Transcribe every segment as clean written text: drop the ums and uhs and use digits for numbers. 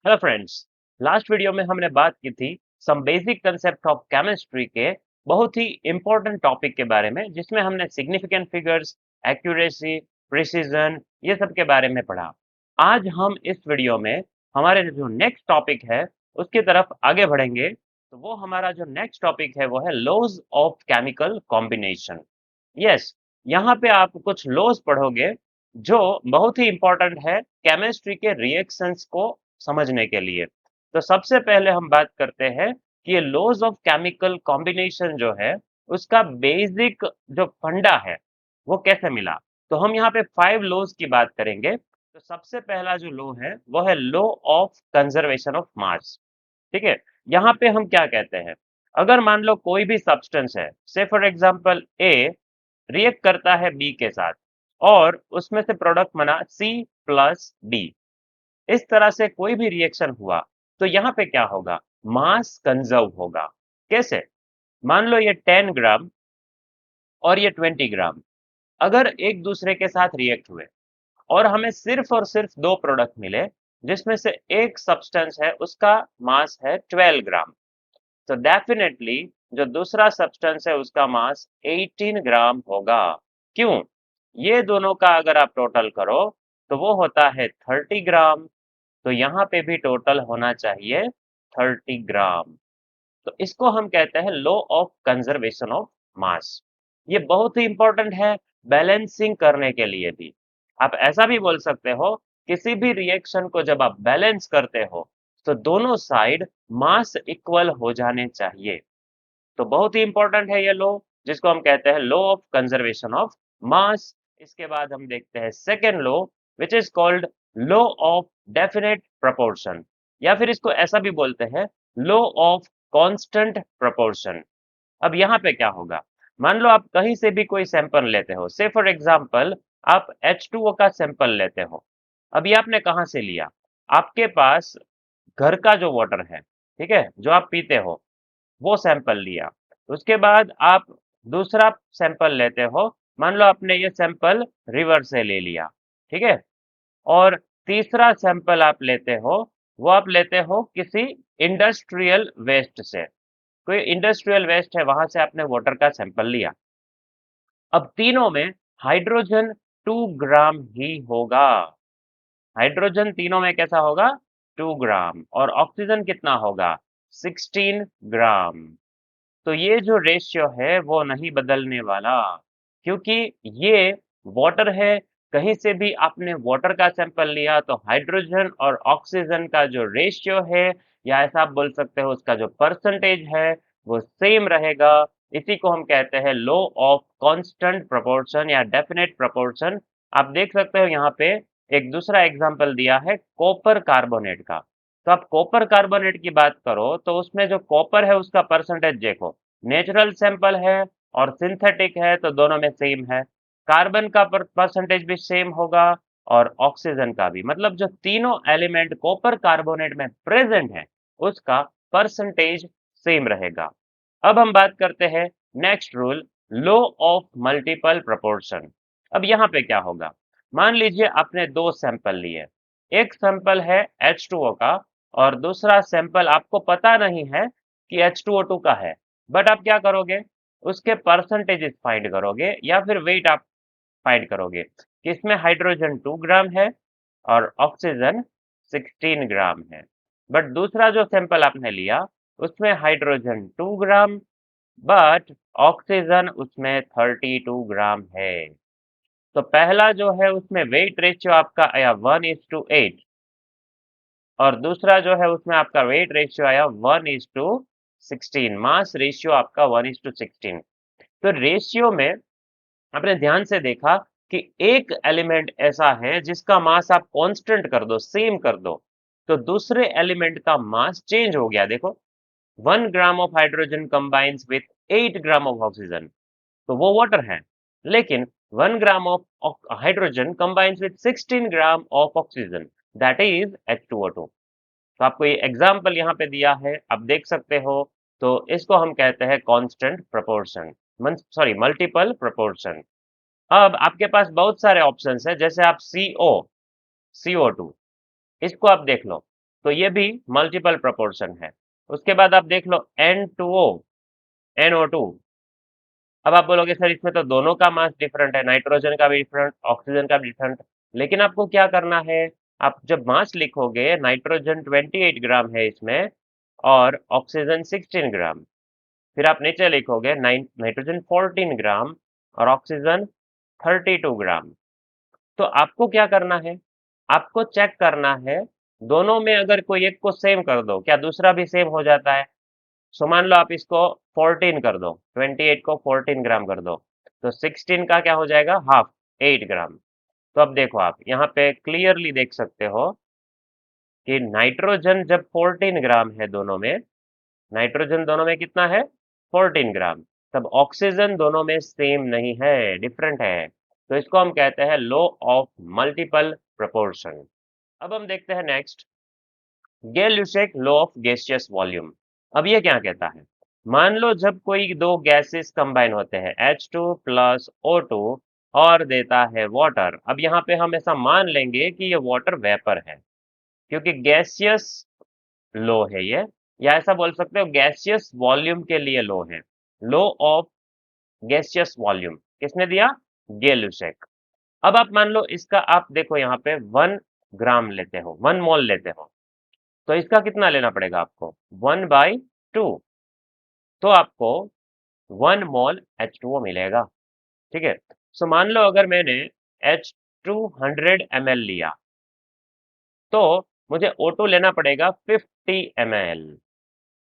Hello friends. Last video में हमने बात की थी some basic concept of chemistry के बहुत ही इंपॉर्टेंट टॉपिक के बारे में, जिसमें हमने सिग्निफिकेंट फिगर्स, एक्यूरेसी, प्रिसीजन, ये सब के बारे में पढ़ा। आज हम इस वीडियो में हमारे जो नेक्स्ट टॉपिक है उसकी तरफ आगे बढ़ेंगे। तो वो हमारा जो नेक्स्ट टॉपिक है वो है laws of chemical combination. Yes, यहाँ पे आप कुछ लॉज पढ़ोगे जो बहुत ही इंपॉर्टेंट है केमिस्ट्री के रिएक्शंस को समझने के लिए। तो सबसे पहले हम बात करते हैं कि ये लॉज ऑफ केमिकल कॉम्बिनेशन जो है उसका बेसिक जो फंडा है वो कैसे मिला। तो हम यहाँ पे 5 लॉज की बात करेंगे। तो सबसे पहला जो लॉ है वो है law of conservation of mass. ठीक है, यहाँ पे हम क्या कहते हैं, अगर मान लो कोई भी सब्सटेंस है, से फॉर एग्जांपल ए रिएक्ट करता है बी के साथ और उसमें से प्रोडक्ट बना सी प्लस डी, इस तरह से कोई भी रिएक्शन हुआ तो यहाँ पे क्या होगा, मास कंजर्व होगा। कैसे? मान लो ये 10 ग्राम और ये 20 ग्राम अगर एक दूसरे के साथ रिएक्ट हुए और हमें सिर्फ और सिर्फ दो प्रोडक्ट मिले, जिसमें से एक सब्सटेंस है उसका मास है 12 ग्राम, तो डेफिनेटली जो दूसरा सब्सटेंस है उसका मास 18 ग्राम होगा। क्यों? ये दोनों का अगर आप टोटल करो तो वो होता है 30 ग्राम। तो यहाँ पे भी टोटल होना चाहिए 30 ग्राम। तो इसको हम कहते हैं law of conservation of mass. ये बहुत ही इंपॉर्टेंट है बैलेंसिंग करने के लिए भी। आप ऐसा भी बोल सकते हो, किसी भी रिएक्शन को जब आप बैलेंस करते हो तो दोनों साइड मास इक्वल हो जाने चाहिए। तो बहुत ही इंपॉर्टेंट है ये लॉ, जिसको हम कहते हैं law of conservation of mass. इसके बाद हम देखते हैं second law, which is called law of definite proportion, या फिर इसको ऐसा भी बोलते हैं लॉ ऑफ कांस्टेंट प्रोपोर्शन। अब यहाँ पे क्या होगा, मान लो आप कहीं से भी कोई सैंपल लेते हो, से फॉर एग्जांपल आप H2O का सैंपल लेते हो। अभी आपने कहाँ से लिया, आपके पास घर का जो वाटर है, ठीक है, जो आप पीते हो, वो सैंपल लिया। उसके बाद आप दूसरा सैंपल लेते हो, मान लो आपने ये सैंपल रिवर से ले लिया, ठीक है, और तीसरा सैंपल आप लेते हो, वो आप लेते हो किसी इंडस्ट्रियल वेस्ट से। कोई इंडस्ट्रियल वेस्ट है, वहां से आपने वाटर का सैंपल लिया। अब तीनों में हाइड्रोजन 2 ग्राम ही होगा। हाइड्रोजन तीनों में कैसा होगा, 2 ग्राम, और ऑक्सीजन कितना होगा, 16 ग्राम। तो ये जो रेशियो है वो नहीं बदलने वाला, क्योंकि ये वाटर है। कहीं से भी आपने वाटर का सैंपल लिया तो हाइड्रोजन और ऑक्सीजन का जो रेशियो है, या ऐसा आप बोल सकते हो उसका जो परसेंटेज है, वो सेम रहेगा। इसी को हम कहते हैं लॉ ऑफ कांस्टेंट प्रोपोर्शन या डेफिनेट प्रोपोर्शन। आप देख सकते हो यहाँ पे एक दूसरा एग्जांपल दिया है कॉपर कार्बोनेट का। तो आप कॉपर कार्बोनेट की बात करो तो उसमें जो कॉपर है उसका परसेंटेज देखो, नेचुरल सैंपल है और सिंथेटिक है तो दोनों में सेम है। कार्बन का परसेंटेज भी सेम होगा और ऑक्सीजन का भी, मतलब जो तीनों एलिमेंट कॉपर कार्बोनेट में प्रेजेंट है उसका परसेंटेज सेम रहेगा। अब हम बात करते हैं next rule, law of multiple proportion. अब यहाँ पे क्या होगा, मान लीजिए आपने दो सैंपल लिए, एक सैंपल है H2O का और दूसरा सैंपल आपको पता नहीं है कि H2O2 का है, बट आप क्या करोगे, उसके परसेंटेजेस फाइंड करोगे या फिर वेट आप फाइंड करोगे कि इसमें हाइड्रोजन 2 ग्राम है और ऑक्सीजन 16 ग्राम है। बट दूसरा जो सैंपल आपने लिया उसमें हाइड्रोजन 2 ग्राम, बट ऑक्सीजन उसमें 32 ग्राम है। तो पहला जो है उसमें वेट रेशियो आपका आया 1:8, और दूसरा जो है उसमें आपका वेट रेशियो आया 1:16, मास रेशियो आपका 1:16। तो रेशियो में आपने ध्यान से देखा कि एक एलिमेंट ऐसा है जिसका मास आप कांस्टेंट कर दो, सेम कर दो, तो दूसरे एलिमेंट का मास चेंज हो गया। देखो, 1 gram of hydrogen combines with 8 gram of oxygen, तो वो वाटर है, लेकिन 1 gram of hydrogen combines with 16 gram of oxygen, that is H2O2। तो आपको ये एग्जाम्पल यहाँ पे दिया है, आप देख सकते हो। तो इसको हम कहते हैं constant proportion, sorry multiple proportion. अब आपके पास बहुत सारे ऑप्शंस है, जैसे आप CO CO2, इसको आप देख लो, तो ये भी मल्टीपल प्रोपोर्शन है। उसके बाद आप देख लो N2O, NO2। अब आप बोलोगे सर इसमें तो दोनों का मास डिफरेंट है, नाइट्रोजन का भी डिफरेंट, ऑक्सीजन का भी डिफरेंट। लेकिन आपको क्या करना है, आप जब मास लिखोगे नाइट्रोजन 28 ग्राम है इसमें और ऑक्सीजन 16 ग्राम, फिर आप नीचे लिखोगे नाइट्रोजन 14 ग्राम और ऑक्सीजन 32 ग्राम। तो आपको क्या करना है, आपको चेक करना है दोनों में अगर कोई एक को सेम कर दो क्या दूसरा भी सेम हो जाता है। सो मान लो आप इसको 14 कर दो, 28 को 14 ग्राम कर दो, तो 16 का क्या हो जाएगा, हाफ, 8 ग्राम। तो अब देखो आप यहाँ पे क्लियरली देख सकते हो कि नाइट्रोजन जब 14 ग्राम है दोनों में, नाइट्रोजन दोनों में कितना है, 14 ग्राम, तब ऑक्सीजन दोनों में सेम नहीं है, डिफरेंट है। तो इसको हम कहते हैं लॉ ऑफ मल्टीपल प्रोपोर्शन। अब हम देखते हैं next, Gay Lussac law of gaseous volume. अब ये क्या कहता है, मान लो जब कोई दो गैसेस कंबाइन होते हैं H2 प्लस O2 और देता है वाटर। अब यहाँ पे हम ऐसा मान लेंगे कि ये वाटर वेपर है, क्योंकि गैसियस लो है ये, या ऐसा बोल सकते हो गैसियस वॉल्यूम के लिए लो है, लो ऑफ गैसियस वॉल्यूम किसने दिया, गेलुसेक। अब आप मान लो इसका आप देखो यहाँ पे 1 ग्राम लेते हो, 1 मोल लेते हो, तो इसका कितना लेना पड़ेगा आपको, 1/2। तो आपको 1 मोल H2O मिलेगा। ठीक है, सो मान लो अगर मैंने H2 100 ml लिया, तो मुझे O2 लेना पड़ेगा 50 ml।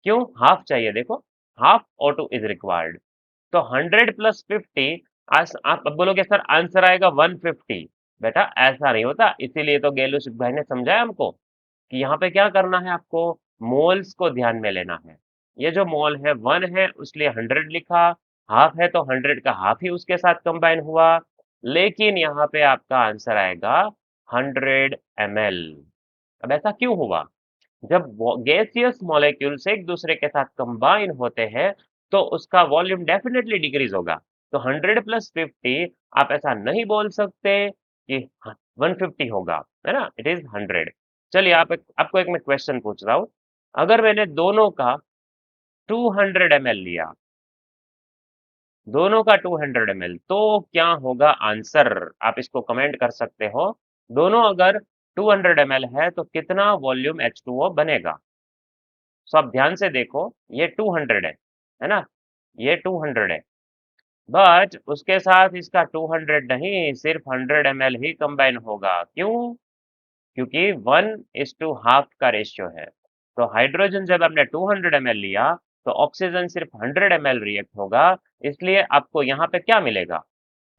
क्यों, हाफ चाहिए, देखो हाफ O2 इज रिक्वायर्ड। तो 100 प्लस 50, आज आप अब बोलोगे सर आंसर आएगा 150। बेटा ऐसा नहीं होता, इसीलिए तो गेलुस भाई ने समझाया हमको कि यहाँ पे क्या करना है, आपको मोल्स को ध्यान में लेना है। ये जो मोल है 1 है उसलिए 100 लिखा, हाफ है तो 100 का हाफ ही उसके साथ कंबाइन हुआ, लेकिन यहाँ पे आपका आंसर आएगा 100 ml। अब ऐसा क्यों हुआ, जब गैसियस मॉलिक्यूल्स एक दूसरे के साथ कंबाइन होते हैं तो उसका वॉल्यूम डेफिनेटली डिक्रीज होगा। तो 100 प्लस 50 आप ऐसा नहीं बोल सकते कि 150 होगा, है ना, इट इज 100। चलिए आपको एक मैं क्वेश्चन पूछ रहा हूँ, अगर मैंने दोनों का 200 ml लिया, दोनों का 200 ml, तो क्या होगा आंसर, आप इसको कमेंट कर सकते हो। दोनों अगर 200 ml है तो कितना वॉल्यूम H2O बनेगा। सो आप ध्यान से देखो, ये 200 है ना, ये 200 है, बट उसके साथ इसका 200 नहीं, सिर्फ 100 ml ही कंबाइन होगा। क्यों, क्योंकि 1:½ का रेशियो है। तो हाइड्रोजन जब आपने 200 ml लिया तो ऑक्सीजन सिर्फ 100 ml रिएक्ट होगा, इसलिए आपको यहाँ पे क्या मिलेगा।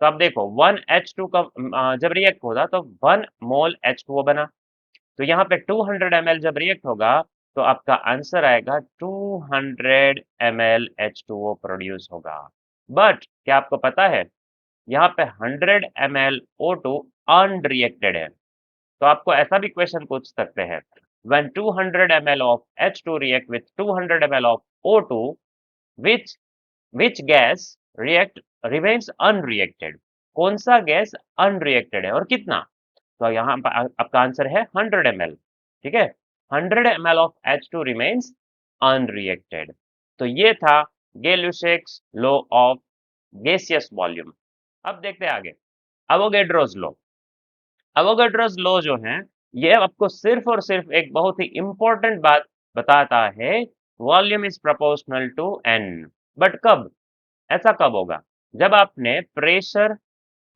तो आप देखो 1H2 का जब रिएक्ट होगा तो 1 मोल H2O बना, तो यहाँ पे 200 ml जब रिएक्ट होगा तो आपका आंसर आएगा 200 ml H2O प्रोड्यूस होगा। बट क्या आपको पता है, यहाँ पे 100 ml O2 अनरिएक्टेड है। तो आपको ऐसा भी क्वेश्चन पूछ सकते हैं, when 200 ml of H2 react with 200 ml of O2, which which gas react remains unreacted, कौन सा गैस अनरिएक्टेड है और कितना। तो यहाँ पर आपका आंसर है 100 ml। ठीक है, 100 ml of H2 remains unreacted. तो ये था गैल्यूसेक्स लॉ ऑफ गैसियस वॉल्यूम। अब देखते हैं आगे, अवोगैड्रोस लॉ। अवोगैड्रोस लॉ जो है ये आपको सिर्फ और सिर्फ एक बहुत ही इंपॉर्टेंट बात बताता है, volume is proportional to n. But कब, ऐसा कब होगा, जब आपने प्रेशर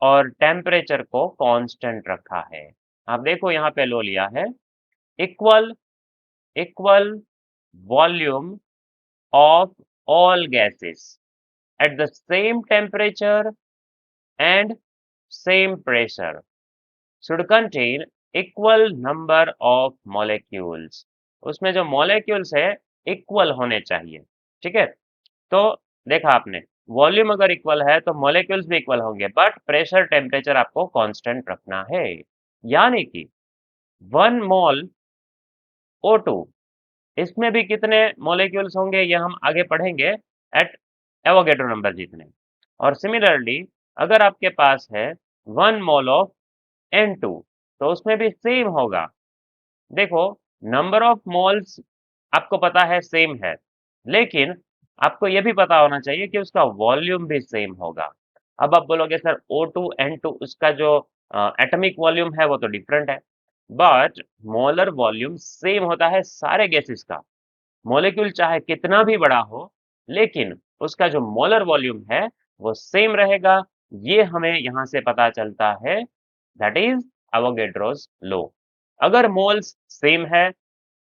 और टेम्परेचर को कांस्टेंट रखा है। आप देखो यहाँ पे लो लिया है, equal equal volume of all gases at the same temperature and same pressure should contain equal number of molecules। उसमें जो molecules है इक्वल होने चाहिए। ठीक है, तो देखा आपने, वॉल्यूम अगर इक्वल है तो मॉलिक्यूल्स भी इक्वल होंगे, बट प्रेशर टेम्परेचर आपको कांस्टेंट रखना है। यानी कि 1 मोल O2, इसमें भी कितने मॉलिक्यूल्स होंगे ये हम आगे पढ़ेंगे एट एवोगैड्रो नंबर जितने। और सिमिलरली अगर आपके पास है 1 मोल ऑफ N2, तो उसमें भी सेम होगा। देखो नंबर ऑफ मोल्स आपको पता है सेम है, लेकिन आपको ये भी पता होना चाहिए कि उसका वॉल्यूम भी सेम होगा। अब आप बोलोगे सर O2N2 उसका जो एटॉमिक वॉल्यूम है वो तो डिफरेंट है, बट मोलर वॉल्यूम सेम होता है सारे गैसेस का। मॉलिक्यूल चाहे कितना भी बड़ा हो, लेकिन उसका जो मोलर वॉल्यूम है वो सेम रहेगा। ये हमें यहाँ से पता चलता है, दैट इज एवोगैड्रोस लॉ। अगर मोल्स सेम है,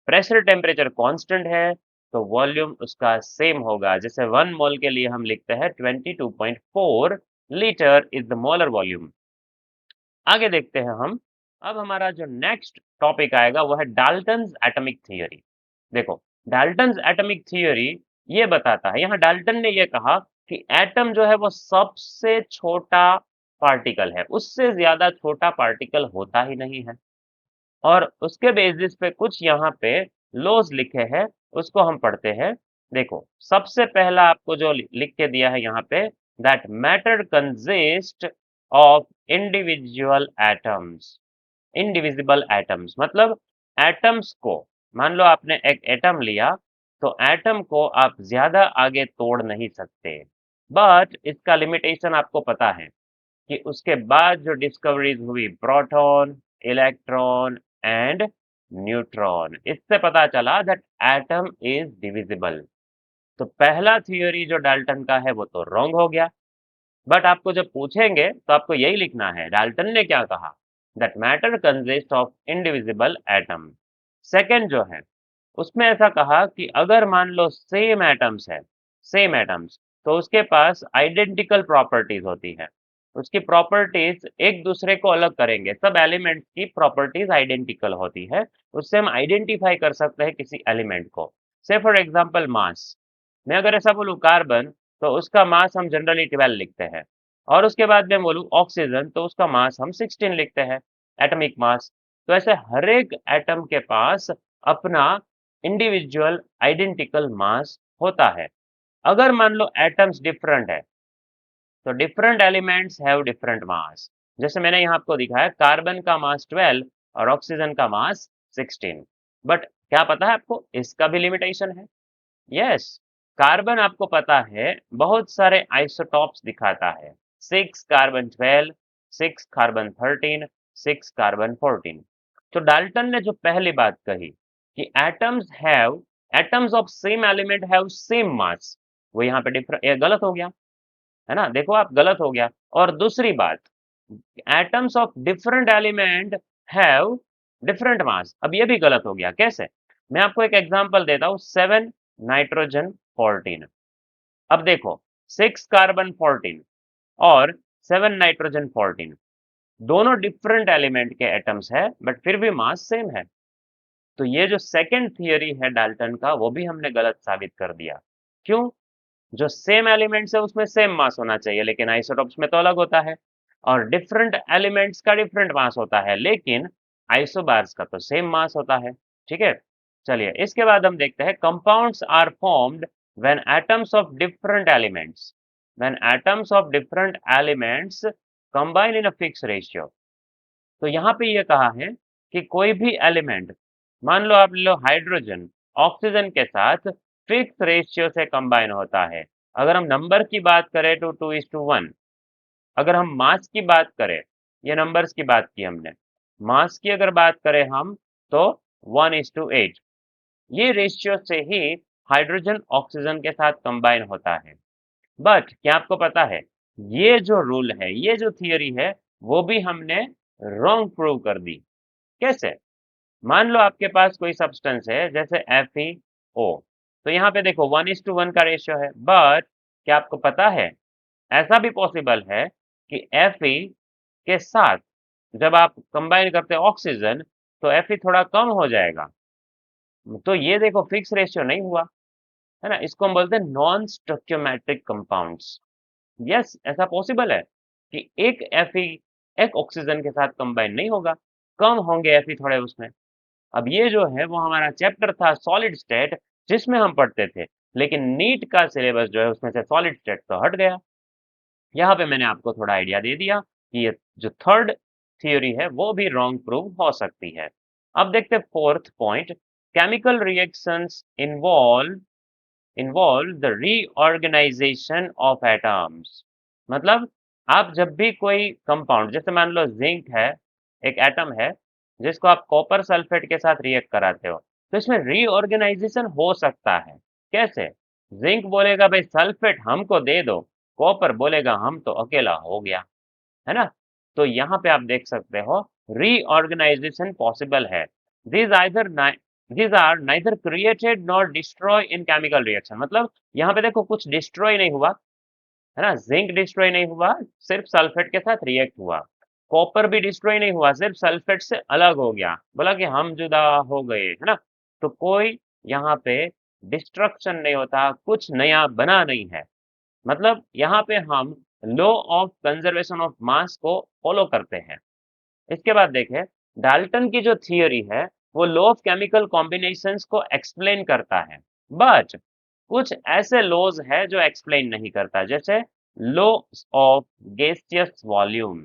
प्रेशर टेम्परेचर कांस्टेंट है, तो वॉल्यूम उसका सेम होगा। जैसे 1 मोल के लिए हम लिखते हैं 22.4 litre is the molar volume. आगे देखते हैं हम। अब हमारा जो नेक्स्ट टॉपिक आएगा वो है डाल्टन्स एटॉमिक थ्योरी। देखो, डाल्टन्स एटॉमिक थ्योरी ये बताता है, यहाँ डाल्टन ने ये कहा कि एटम जो है वो सबसे छोटा पार्टिकल है, उससे ज्यादा छोटा पार्टिकल होता ही नहीं है। और उसके बेसिस पे कुछ यहाँ पे लॉज लिखे हैं, उसको हम पढ़ते हैं। देखो, सबसे पहला आपको जो लिख के दिया है यहाँ पे, that matter consist of individual atoms. Indivisible atoms मतलब एटम्स को, मान लो आपने एक एटम लिया, तो एटम को आप ज्यादा आगे तोड़ नहीं सकते। बट इसका लिमिटेशन आपको पता है कि उसके बाद जो डिस्कवरीज हुई, प्रोटॉन, इलेक्ट्रॉन एंड न्यूट्रॉन, इससे पता चला दैट एटम इज डिविजिबल। तो पहला थ्योरी जो डाल्टन का है वो तो रॉन्ग हो गया। बट आपको जब पूछेंगे तो आपको यही लिखना है डाल्टन ने क्या कहा, that matter consist of indivisible atom. Second जो है, उसमें ऐसा कहा कि अगर मान लो सेम एटम्स है, सेम एटम्स, तो उसके पास आइडेंटिकल प्रॉपर्टीज होती है। उसकी प्रॉपर्टीज एक दूसरे को अलग करेंगे, सब एलिमेंट्स की प्रॉपर्टीज आइडेंटिकल होती है। उससे हम आइडेंटिफाई कर सकते हैं किसी एलिमेंट को। से फॉर एग्जांपल मास, मैं अगर ऐसा बोलूँ कार्बन, तो उसका मास हम जनरली 12 लिखते हैं। और उसके बाद मैं बोलूँ ऑक्सीजन, तो उसका मास हम 16 लिखते हैं, एटॉमिक मास। तो ऐसे हर एक एटम के पास अपना इंडिविजुअल आइडेंटिकल मास होता है। अगर मान लो एटम्स डिफरेंट है, तो different elements have different mass. जैसे मैंने यहाँ आपको दिखाया, कार्बन का मास 12 और ऑक्सीजन का मास 16। बट क्या पता है आपको, इसका भी लिमिटेशन है। यस, कार्बन आपको पता है बहुत सारे आइसोटॉप्स दिखाता है, 6 कार्बन 12, 6 कार्बन 13, 6 कार्बन 14। तो डाल्टन ने जो पहली बात कही कि atoms of same element have same mass, वो यहाँ पे डिफरेंट, ये गलत हो गया है ना, देखो आप, गलत हो गया। और दूसरी बात, atoms of different element have different mass, अब ये भी गलत हो गया। कैसे? मैं आपको एक एग्जांपल देता हूँ, 7 नाइट्रोजन 14। अब देखो, 6 कार्बन 14 और 7 नाइट्रोजन 14, दोनों डिफरेंट एलिमेंट के एटम्स है, बट फिर भी मास सेम है। तो ये जो सेकंड थियरी है डाल्टन का, वो भी हमने गलत साबित कर दिया। क्यों? जो सेम एलिमेंट्स है उसमें सेम मास होना चाहिए, लेकिन आइसोटॉप्स में तो अलग होता है। और डिफरेंट एलिमेंट्स का डिफरेंट मास होता है, लेकिन आइसोबार्स का तो सेम मास होता है। ठीक है, चलिए इसके बाद हम देखते हैं, compounds are formed when atoms of different elements, combine in a fix ratio. तो यहाँ पे ये कहा है कि कोई भी एलिमेंट, मान लो आप लो हाइड्रोजन, ऑक्सीजन के साथ फिक्स रेशियो से कंबाइन होता है। अगर हम नंबर की बात करें तो 2:1। अगर हम मास की बात करें, ये नंबर्स की बात की हमने, मास की अगर बात करें हम, तो 1:8। ये रेशियो से ही हाइड्रोजन ऑक्सीजन के साथ कंबाइन होता है। बट क्या आपको पता है, ये जो रूल है, ये जो थियरी है, वो भी हमने रॉन्ग प्रूव कर दी। कैसे? मान लो आपके पास कोई सब्सटेंस है जैसे FeO, तो यहाँ पे देखो 1:1 का रेशियो है। बट क्या आपको पता है, ऐसा भी पॉसिबल है कि Fe के साथ जब आप कंबाइन करते हैं ऑक्सीजन, तो Fe थोड़ा कम हो जाएगा। तो ये देखो फिक्स रेशियो नहीं हुआ, है ना, इसको हम बोलते हैं नॉन स्टोइकियोमेट्रिक कंपाउंड्स। यस, ऐसा पॉसिबल है कि एक Fe एक ऑक्सीजन के साथ कंबाइन नहीं होगा, कम होंगे Fe थोड़े उसमें। अब ये जो है वो हमारा चैप्टर था सॉलिड स्टेट, जिसमें हम पढ़ते थे, लेकिन नीट का सिलेबस जो है उसमें से सॉलिड स्टेट तो हट गया। यहाँ पे मैंने आपको थोड़ा आइडिया दे दिया कि ये जो थर्ड थ्योरी है वो भी रॉन्ग प्रूव हो सकती है। अब देखते हैं fourth point, chemical reactions involve the reorganization of atoms। मतलब आप जब भी कोई कंपाउंड, जैसे मान लो जिंक है, एक एटम है जिसको आप कॉपर सल्फेट के साथ रिएक्ट कराते हो, तो इसमें रीऑर्गेनाइजेशन हो सकता है। कैसे? जिंक बोलेगा भाई सल्फेट हमको दे दो, कॉपर बोलेगा हम तो अकेला हो गया, है ना? तो यहाँ पे आप देख सकते हो रीऑर्गेनाइजेशन पॉसिबल है। these either these are neither created nor destroy in chemical reaction। मतलब यहाँ पे देखो कुछ डिस्ट्रॉय नहीं हुआ, है ना? जिंक डिस्ट्रॉय नहीं हुआ, सिर्फ सल्फेट के साथ रिएक्ट हुआ। कॉपर भी डिस्ट्रॉय नहीं हुआ, सिर्फ सल्फेट से अलग हो गया, बोला कि हम जुदा हो गए, है ना? तो कोई यहाँ पे डिस्ट्रक्शन नहीं होता, कुछ नया बना नहीं है। मतलब यहाँ पे हम law of conservation of mass को फॉलो करते हैं। इसके बाद देखें, डाल्टन की जो थियोरी है वो लॉ ऑफ केमिकल कॉम्बिनेशंस को एक्सप्लेन करता है, बट कुछ ऐसे लॉज है जो एक्सप्लेन नहीं करता, जैसे law of gaseous volume.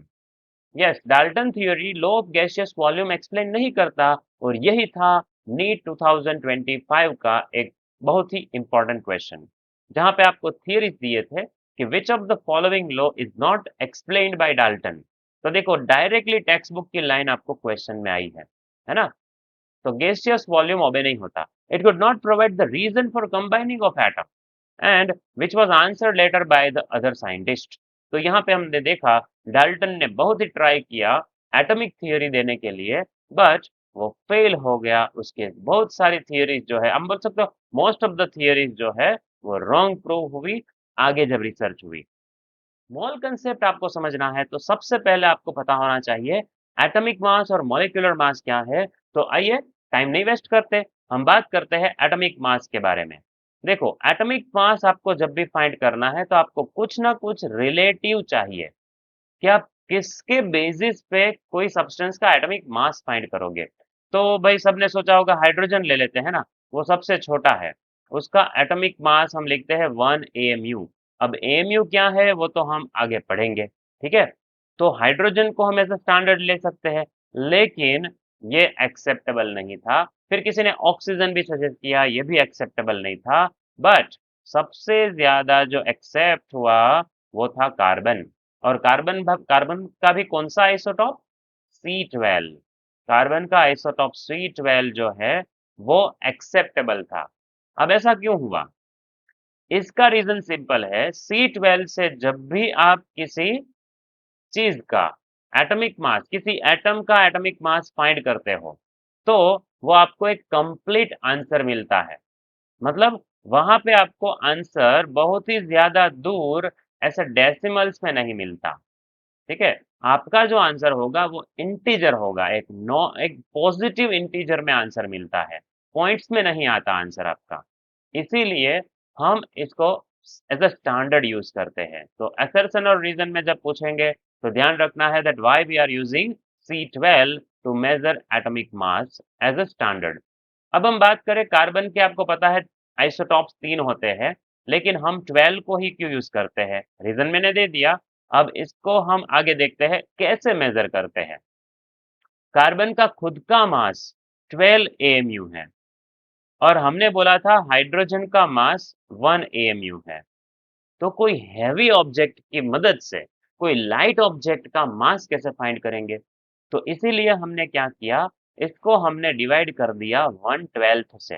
Yes, Dalton theory law of gaseous volume explain नहीं करता, और यही था नीट 2025 का एक बहुत ही इंपॉर्टेंट क्वेश्चन, जहां पे आपको थियरीज दिए थे कि which of the following law is not explained bye Dalton. तो देखो डायरेक्टली टेक्स्ट बुक की लाइन आपको क्वेश्चन में आई है ना? तो गैसियस वॉल्यूम ओबे नहीं होता, it could not provide the reason for combining of atom and which was answered later by the other scientist. तो यहाँ पे हमने देखा डाल्टन ने बहुत ही ट्राई किया एटॉमिक थियोरी देने के लिए, बट वो फेल हो गया। उसके बहुत सारी थियोरीज जो है, हम बोल सकते हो मोस्ट ऑफ द थियोरीज जो है वो रॉन्ग प्रूव हुई आगे जब रिसर्च हुई। मोल कंसेप्ट आपको समझना है तो सबसे पहले आपको पता होना चाहिए एटॉमिक मास और मॉलिक्यूलर मास क्या है। तो आइए टाइम नहीं वेस्ट करते, हम बात करते हैं एटॉमिक मास के बारे में। देखो एटॉमिक मास आपको जब भी फाइंड करना है तो आपको कुछ ना कुछ रिलेटिव चाहिए कि आप किसके बेसिस पे कोई सब्सटेंस का एटॉमिक मास फाइंड करोगे। तो भाई सबने सोचा होगा हाइड्रोजन ले लेते हैं ना, वो सबसे छोटा है, उसका एटॉमिक मास हम लिखते हैं 1 AMU। अब AMU क्या है वो तो हम आगे पढ़ेंगे, ठीक है? तो हाइड्रोजन को हम एज स्टैंडर्ड ले सकते हैं, लेकिन ये एक्सेप्टेबल नहीं था। फिर किसी ने ऑक्सीजन भी सजेस्ट किया, ये भी एक्सेप्टेबल नहीं था। बट सबसे ज्यादा जो एक्सेप्ट हुआ वो था कार्बन। और कार्बन का भी कौन सा आइसोटॉप? C12। कार्बन का आइसोटॉप C12 जो है वो एक्सेप्टेबल था। अब ऐसा क्यों हुआ? इसका रीजन सिंपल है, C12 से जब भी आप किसी चीज का एटॉमिक मास, किसी एटम का एटॉमिक मास फाइंड करते हो, तो वो आपको एक कंप्लीट आंसर मिलता है। मतलब वहां पे आपको आंसर बहुत ही ज्यादा दूर ऐसे डेसिमल्स में नहीं मिलता, ठीक है? आपका जो आंसर होगा वो इंटीजर होगा, एक पॉजिटिव इंटीजर में आंसर मिलता है, पॉइंट्स में नहीं आता आंसर आपका। इसीलिए हम इसको एज अ स्टैंडर्ड यूज करते हैं। तो असर्शन और रीजन में जब पूछेंगे तो ध्यान रखना है that why we are using C12 to measure atomic mass as a standard. अब हम बात करें कार्बन के, आपको पता है आइसोटॉप्स 3 होते हैं, लेकिन हम 12 को ही क्यों यूज करते हैं? रीजन मैंने दे दिया। अब इसको हम आगे देखते हैं कैसे मेजर करते हैं। कार्बन का खुद का मास 12 AMU है, और हमने बोला था हाइड्रोजन का मास 1 AMU है। तो कोई हैवी ऑब्जेक्ट की मदद से कोई लाइट ऑब्जेक्ट का मास कैसे फाइंड करेंगे? तो इसीलिए हमने क्या किया, इसको हमने डिवाइड कर दिया 1/12 से।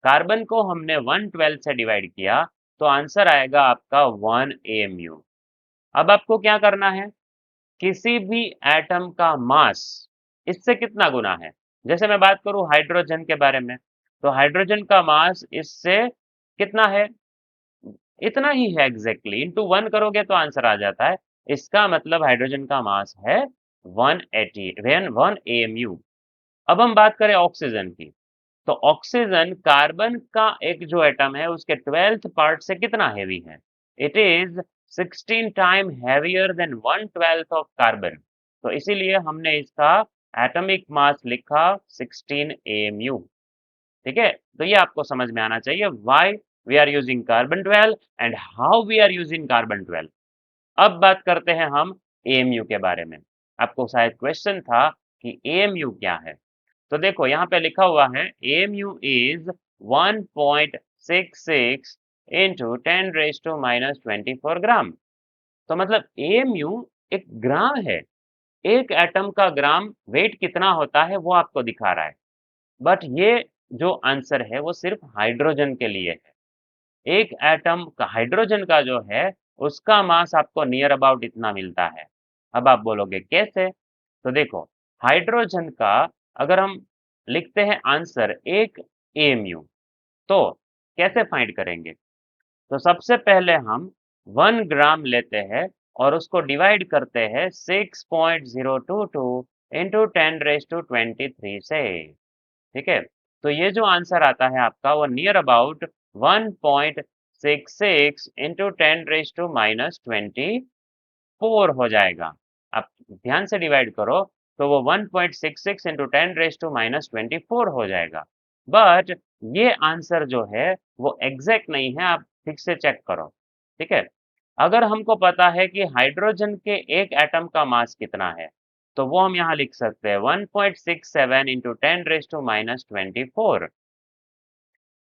कार्बन को हमने 1/12 से डिवाइड किया, तो आंसर आएगा आपका 1 AMU। अब आपको क्या करना है, किसी भी एटम का मास इससे कितना गुना है? जैसे मैं बात करूं हाइड्रोजन के बारे में, तो हाइड्रोजन का मास इससे कितना है? इतना ही है एग्जैक्टली, इंटू 1 करोगे तो आंसर आ जाता है। इसका मतलब हाइड्रोजन का मास है 1 AMU। अब हम बात करें ऑक्सीजन की, तो ऑक्सीजन कार्बन का एक जो एटम है उसके 12th पार्ट से कितना हैवी है? It is 16 time heavier than 1/12 of carbon. तो इसीलिए हमने इसका एटॉमिक मास लिखा 16 AMU, ठीक है? तो ये आपको समझ में आना चाहिए why we are using carbon 12 and how we are using carbon 12। अब बात करते हैं हम AMU के बारे में। आपको शायद क्वेश्चन था कि AMU क्या है। तो देखो यहाँ पे लिखा हुआ है AMU इज 1.66 इंटू 10⁻⁻24 ग्राम। तो मतलब AMU एक ग्राम है। एक एटम का ग्राम वेट कितना होता है वो आपको दिखा रहा है। बट ये जो आंसर है वो सिर्फ हाइड्रोजन के लिए है। एक एटम का हाइड्रोजन का जो है उसका मास आपको नियर अबाउट इतना मिलता है। अब आप बोलोगे कैसे? तो देखो, हाइड्रोजन का अगर हम लिखते हैं आंसर एक AMU, तो कैसे फाइंड करेंगे? तो सबसे पहले हम 1 ग्राम लेते हैं और उसको डिवाइड करते हैं 6.022 इंटू 10⁻23 से। ठीक है, तो ये जो आंसर आता है आपका वो नियर अबाउट 1.66 इंटू 10⁻24 हो जाएगा। आप ध्यान से डिवाइड करो तो वो 1.66 इंटू 10⁻24 हो जाएगा। बट ये आंसर जो है वो एग्जैक्ट नहीं है, आप ठीक से चेक करो। ठीक है, अगर हमको पता है कि हाइड्रोजन के एक एटम का मास कितना है, तो वो हम यहाँ लिख सकते हैं 1.67 इंटू 10⁻24।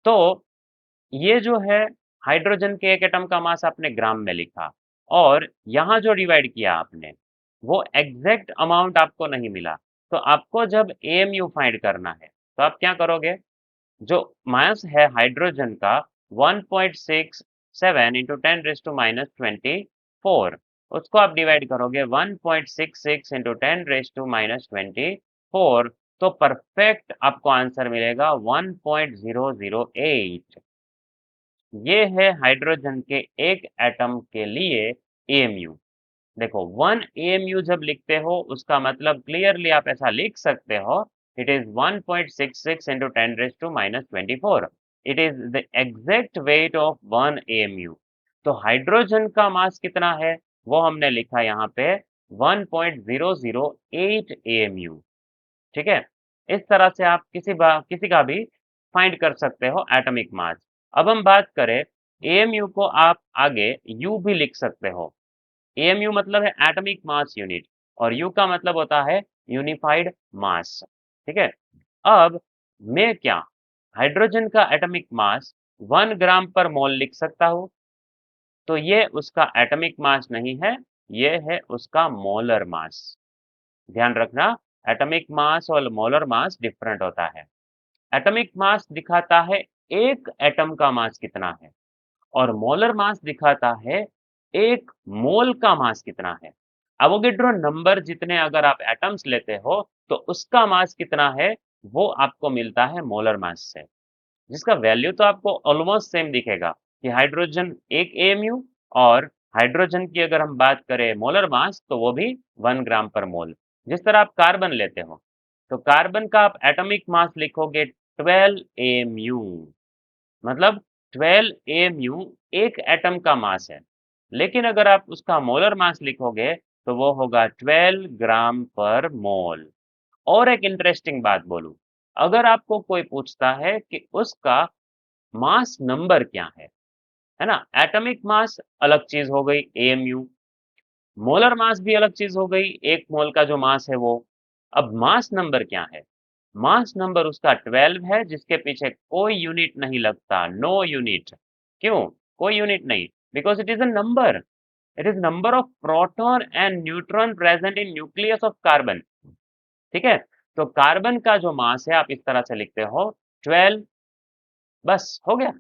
तो ये जो है हाइड्रोजन के एक एटम का मास आपने ग्राम में लिखा, और यहाँ जो डिवाइड किया आपने वो एग्जैक्ट अमाउंट आपको नहीं मिला। तो आपको जब AMU फाइंड करना है तो आप क्या करोगे? जो मास है हाइड्रोजन का 1.67 इंटू 10⁻24, उसको आप डिवाइड करोगे 1.66 इंटू 10⁻24, तो परफेक्ट आपको आंसर मिलेगा 1.008। ये है हाइड्रोजन के एक एटम के लिए AMU। देखो, 1 AMU जब लिखते हो उसका मतलब क्लियरली आप ऐसा लिख सकते हो, it is 1.66 into 10⁻24। It is the exact weight of 1 AMU। तो हाइड्रोजन का मास कितना है वो हमने लिखा यहाँ पे 1.008 AMU। ठीक है, इस तरह से आप किसी का भी फाइंड कर सकते हो एटॉमिक मास। अब हम बात करें, AMU को आप आगे U भी लिख सकते हो। AMU मतलब है एटॉमिक मास यूनिट, और U का मतलब होता है यूनिफाइड मास। ठीक है, अब मैं क्या हाइड्रोजन का एटॉमिक मास 1 ग्राम पर मोल लिख सकता हूँ? तो ये उसका एटॉमिक मास नहीं है, ये है उसका मोलर मास। ध्यान रखना, एटॉमिक मास और मोलर मास डिफरेंट होता है। एटॉमिक मास दिखाता है एक एटम का मास कितना है, और मोलर मास दिखाता है एक मोल का मास कितना है। एवोगेड्रो नंबर जितने अगर आप एटम्स लेते हो तो उसका मास कितना है वो आपको मिलता है मोलर मास से, जिसका वैल्यू तो आपको ऑलमोस्ट सेम दिखेगा कि हाइड्रोजन एक AMU, और हाइड्रोजन की अगर हम बात करें मोलर मास तो वो भी 1 ग्राम पर मोल। जिस तरह आप कार्बन लेते हो तो कार्बन का आप एटॉमिक मास लिखोगे 12 AMU, मतलब 12 AMU एक एटम का मास है। लेकिन अगर आप उसका मोलर मास लिखोगे तो वो होगा 12 ग्राम पर मोल। और एक इंटरेस्टिंग बात बोलूं, अगर आपको कोई पूछता है कि उसका मास नंबर क्या है ना, एटॉमिक मास अलग चीज हो गई AMU, मोलर मास भी अलग चीज हो गई, एक मोल का जो मास है वो। अब मास नंबर क्या है? मास नंबर उसका 12 है, जिसके पीछे कोई यूनिट नहीं लगता, नो यूनिट। क्यों कोई यूनिट नहीं? Because it is a number. It is number of proton and neutron present in nucleus of carbon. ठीक है, तो कार्बन का जो मास है आप इस तरह से लिखते हो 12, बस हो गया।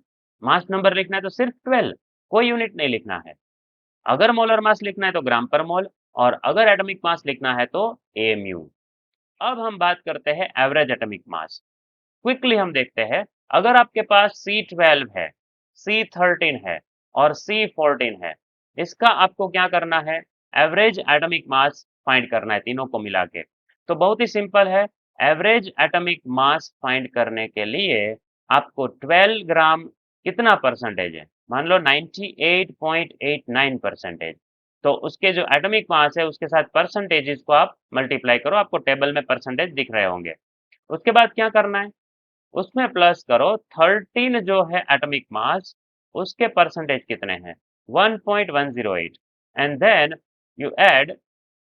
मास नंबर लिखना है तो सिर्फ 12, कोई यूनिट नहीं लिखना है। अगर मोलर मास लिखना है तो ग्राम पर मोल, और अगर एटॉमिक मास लिखना है तो AMU। अब हम बात करते हैं एवरेज एटॉमिक मास। क्विकली हम देखते हैं, अगर आपके पास C12 है, C13 है और C14 है, इसका आपको क्या करना है? एवरेज एटॉमिक मास फाइंड करना है तीनों को मिला के। तो बहुत ही सिंपल है, एवरेज एटॉमिक मास फाइंड करने के लिए आपको 12 ग्राम कितना परसेंटेज है, मान लो 98.89%, तो उसके जो एटॉमिक मास है उसके साथ परसेंटेजेस को आप मल्टीप्लाई करो, आपको टेबल में परसेंटेज दिख रहे होंगे। उसके बाद क्या करना है, उसमें प्लस करो 13 जो है एटॉमिक मास, उसके परसेंटेज कितने हैं 1.108, and then you add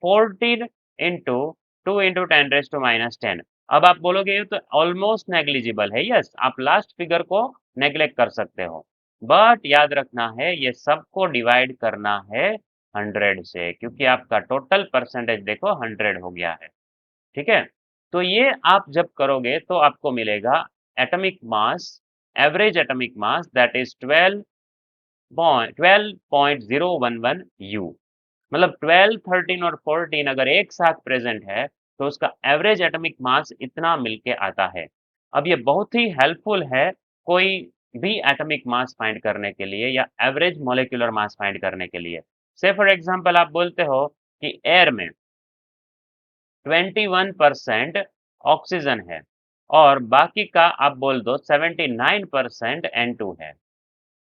14 into 2 into 10⁻⁻10। अब आप बोलोगे ये तो ऑलमोस्ट नेग्लिजिबल है। यस, आप लास्ट फिगर को नेग्लेक्ट कर सकते हो, बट याद रखना है ये सबको डिवाइड करना है 100 से, क्योंकि आपका टोटल परसेंटेज देखो 100 हो गया है। ठीक है, तो ये आप जब करोगे तो आपको मिलेगा atomic mass, average atomic mass that is 12.011 you. मतलब 12, 13 और 14 अगर एक साथ प्रेजेंट है तो उसका एवरेज एटॉमिक मास इतना मिलके आता है। अब ये बहुत ही हेल्पफुल है कोई भी एटॉमिक मास फाइंड करने के लिए या एवरेज मॉलिक्यूलर मास फाइंड करने के लिए। से फॉर एग्जांपल आप बोलते हो कि एयर में 21% ऑक्सीजन है और बाकी का आप बोल दो 79% N2 है।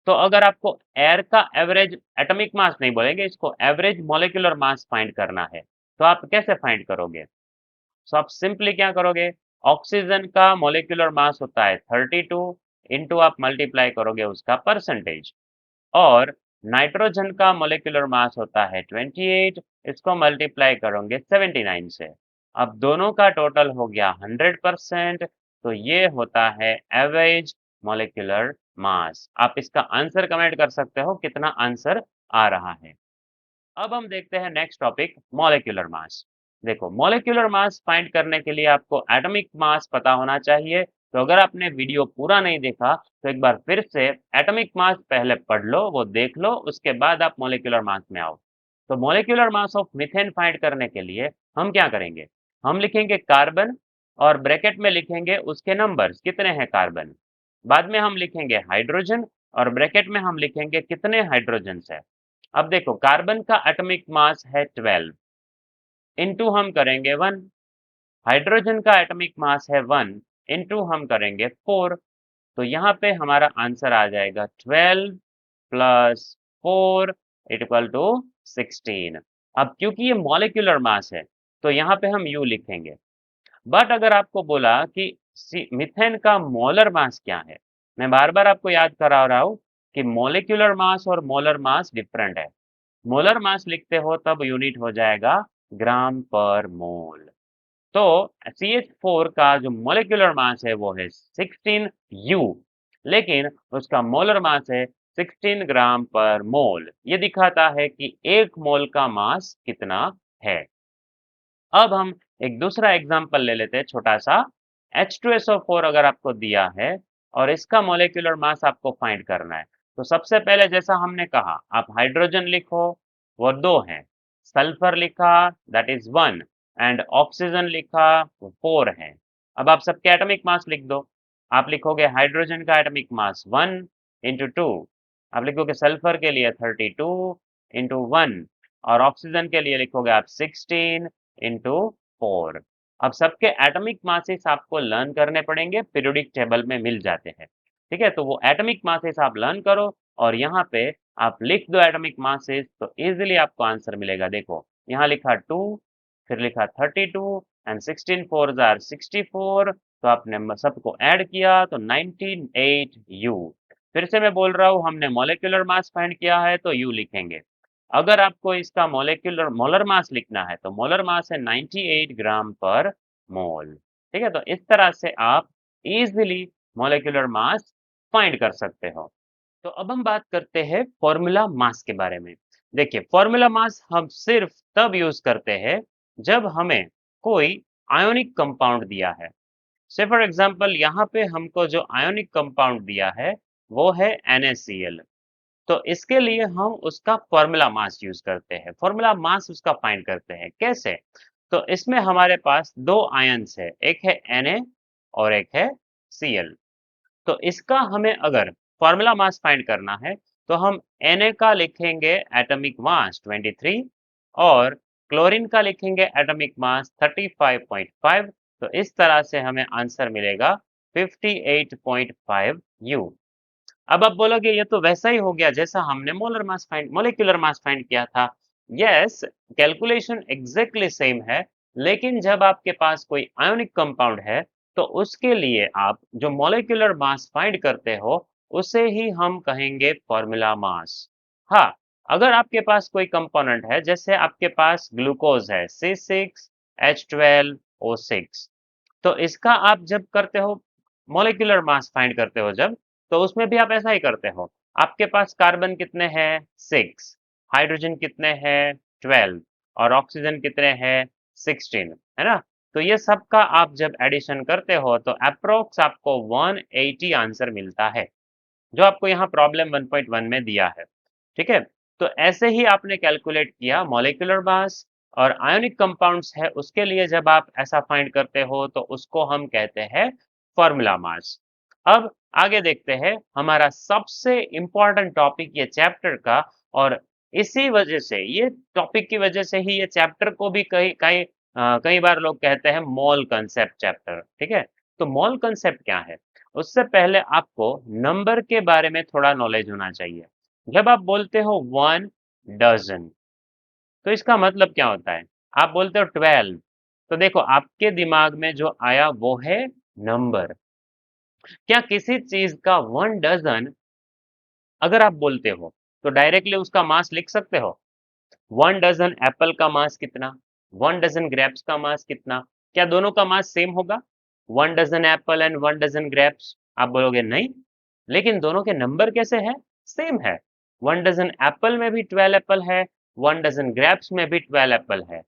तो अगर आपको एयर का एवरेज एटॉमिक मास नहीं बोलेंगे, इसको एवरेज मॉलिक्यूलर मास फाइंड करना है, तो आप कैसे फाइंड करोगे? सो आप सिंपली क्या करोगे, ऑक्सीजन का मॉलिक्यूलर मास होता है 32, इंटू आप मल्टीप्लाई करोगे उसका परसेंटेज, और नाइट्रोजन का मॉलिक्यूलर मास होता है 28, इसको मल्टीप्लाई करोगे 79 से। अब दोनों का टोटल हो गया 100%, तो ये होता है एवरेज मॉलिक्यूलर मास। आप इसका आंसर कमेंट कर सकते हो कितना आंसर आ रहा है। अब हम देखते हैं नेक्स्ट टॉपिक, मॉलिक्यूलर मास। देखो, मॉलिक्यूलर मास फाइंड करने के लिए आपको एटॉमिक मास पता होना चाहिए। तो अगर आपने वीडियो पूरा नहीं देखा तो एक बार फिर से एटॉमिक मास पहले पढ़ लो, वो देख लो, उसके बाद आप मॉलिक्यूलर मास में आओ। तो molecular mass of methane find करने के लिए हम क्या करेंगे, हम लिखेंगे कार्बन और ब्रैकेट में लिखेंगे उसके नंबर्स कितने हैं कार्बन। बाद में हम लिखेंगे हाइड्रोजन और ब्रैकेट में हम लिखेंगे कितने हाइड्रोजन है। अब देखो, कार्बन का एटॉमिक मास है 12, इंटू हम करेंगे 1। हाइड्रोजन का एटॉमिक मास है 1, इंटू हम करेंगे 4। तो यहाँ पे हमारा आंसर आ जाएगा 12 प्लस 4 इक्वल टू 16। अब क्योंकि ये मॉलिक्यूलर मास है तो यहाँ पे हम यू लिखेंगे। बट अगर आपको बोला कि मीथेन का मोलर मास क्या है, मैं बार बार आपको याद करा रहा हूँ कि मॉलिक्यूलर मास और मोलर मास डिफरेंट है। मोलर मास लिखते हो तब यूनिट हो जाएगा ग्राम पर मोल। तो CH4 का जो मॉलिक्यूलर मास है वो है 16 यू, लेकिन उसका मोलर मास है 16 ग्राम पर मोल। ये दिखाता है कि एक मोल का मास कितना है। अब हम एक दूसरा एग्जांपल ले लेते हैं छोटा सा। H2SO4 अगर आपको दिया है और इसका मॉलिक्यूलर मास आपको फाइंड करना है, तो सबसे पहले जैसा हमने कहा आप हाइड्रोजन लिखो, वो 2 हैं, सल्फर लिखा दैट इज 1, एंड ऑक्सीजन लिखा वो 4 है। अब आप सबके एटॉमिक मास लिख दो। आप लिखोगे हाइड्रोजन का एटॉमिक मास 1 इंटू 2, आप लिखोगे सल्फर के लिए 32 इंटू 1, और ऑक्सीजन के लिए लिखोगे आप 16 इंटू 4। अब सबके एटॉमिक मासेस आपको लर्न करने पड़ेंगे, पीरियोडिक टेबल में मिल जाते हैं। ठीक है, तो वो एटॉमिक मासेस आप लर्न करो और यहाँ पे आप लिख दो एटॉमिक मासेस, तो इजीली आपको आंसर मिलेगा। देखो, यहाँ लिखा 2, फिर लिखा 32, एंड 16 फोर जार 64, तो आपने सबको ऐड किया तो 98 यू। फिर से मैं बोल रहा हूँ, हमने मॉलिक्यूलर मास फाइंड किया है तो यू लिखेंगे। अगर आपको इसका मॉलिक्यूलर मोलर मास लिखना है तो मोलर मास है 98 ग्राम पर मोल। ठीक है, तो इस तरह से आप इजीली मॉलिक्यूलर मास फाइंड कर सकते हो। तो अब हम बात करते हैं फॉर्मूला मास के बारे में। देखिए, फॉर्मूला मास हम सिर्फ तब यूज करते हैं जब हमें कोई आयोनिक कंपाउंड दिया है। से फॉर एग्जांपल यहाँ पे हमको जो आयोनिक कंपाउंड दिया है वो है NaCl। तो इसके लिए हम उसका फॉर्मूला मास यूज करते हैं, फॉर्मूला मास उसका फाइंड करते हैं। कैसे? तो इसमें हमारे पास दो आयन्स है, एक है Na और एक है Cl। तो इसका हमें अगर फॉर्मूला मास फाइंड करना है तो हम Na का लिखेंगे एटॉमिक मास 23 और क्लोरीन का लिखेंगे एटॉमिक मास 35.5। तो इस तरह से हमें आंसर मिलेगा 58.5 यू। अब आप बोलोगे ये तो वैसा ही हो गया जैसा हमने मॉलिक्यूलर मास फाइंड किया था। यस, कैलकुलेशन एग्जैक्टली सेम है, लेकिन जब आपके पास कोई आयोनिक कंपाउंड है तो उसके लिए आप जो मॉलिक्यूलर मास फाइंड करते हो उसे ही हम कहेंगे फॉर्मूला मास। हाँ, अगर आपके पास कोई कंपोनेंट है, जैसे आपके पास ग्लूकोज है C6H12O6, तो इसका आप जब करते हो मॉलिक्यूलर मास फाइंड करते हो जब, तो उसमें भी आप ऐसा ही करते हो। आपके पास कार्बन कितने हैं 6, हाइड्रोजन कितने हैं 12 और ऑक्सीजन कितने हैं 16, है ना। तो ये सब का आप जब एडिशन करते हो तो अप्रोक्स आपको 180 आंसर मिलता है, जो आपको यहाँ प्रॉब्लम 1.1 में दिया है। ठीक है, तो ऐसे ही आपने कैलकुलेट किया मॉलिक्यूलर मास, और आयोनिक कंपाउंड्स है उसके लिए जब आप ऐसा फाइंड करते हो तो उसको हम कहते हैं फॉर्मूला मास। अब आगे देखते हैं हमारा सबसे इंपॉर्टेंट टॉपिक ये चैप्टर का, और इसी वजह से ये टॉपिक की वजह से ही ये चैप्टर को भी कई कई कई बार लोग कहते हैं मोल कंसेप्ट चैप्टर। ठीक है, तो मोल कंसेप्ट क्या है, उससे पहले आपको नंबर के बारे में थोड़ा नॉलेज होना चाहिए। जब आप बोलते हो 1 डजन, तो इसका मतलब क्या होता है। आप बोलते हो 12, तो देखो आपके दिमाग में जो आया वो है नंबर। क्या किसी चीज का 1 डजन अगर आप बोलते हो तो डायरेक्टली उसका मास लिख सकते हो। 1 डजन एप्पल का मास कितना, 1 डजन ग्रेप्स का मास कितना, क्या दोनों का मास सेम होगा। 1 dozen apple and 1 dozen grapes, आप बोलोगे नहीं, लेकिन दोनों के नंबर कैसे है, सेम है। 1 डजन एप्पल में भी 12 एप्पल है, 1 डजन ग्रेप्स में भी 12 एप्पल है।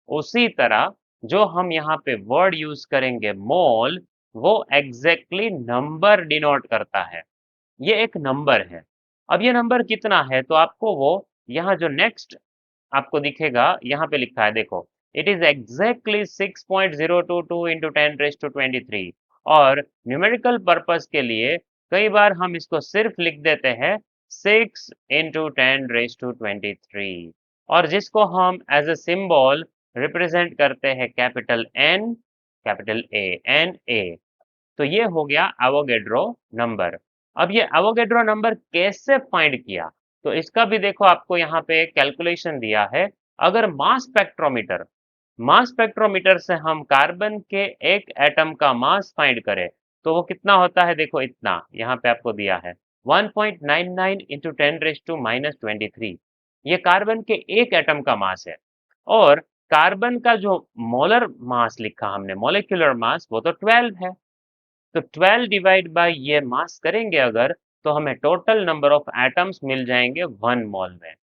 उसी तरह जो हम यहाँ पे वर्ड यूज करेंगे मोल, वो एग्जैक्टली नंबर डिनोट करता है। ये एक नंबर है। अब ये नंबर कितना है, तो आपको वो यहाँ जो नेक्स्ट आपको दिखेगा यहाँ पे लिखा है, देखो इट इज एग्जैक्टली 6.022 इंटू 10⁻23। और न्यूमेरिकल पर्पस के लिए कई बार हम इसको सिर्फ लिख देते हैं 6 इंटू 10⁻23, और जिसको हम एज अ सिंबल रिप्रेजेंट करते हैं capital N, capital A, N A. तो ये हो गया एवोगेड्रो नंबर। अब ये एवोगेड्रो नंबर कैसे फाइंड किया, तो इसका भी देखो आपको यहाँ पे कैलकुलेशन दिया है। अगर मास स्पेक्ट्रोमीटर से हम कार्बन के एक एटम का मास फाइंड करें, तो वो कितना होता है, देखो इतना यहाँ पे आपको दिया है 1.99 इंटू 10⁻⁻23। ये कार्बन के एक एटम का मास है। और कार्बन का जो मोलर मास लिखा हमने, मोलिकुलर मास, वो तो 12 है। तो 12 डिवाइड बाय ये मास करेंगे अगर, तो हमें टोटल नंबर ऑफ एटम्स मिल जाएंगे 1 मोल में।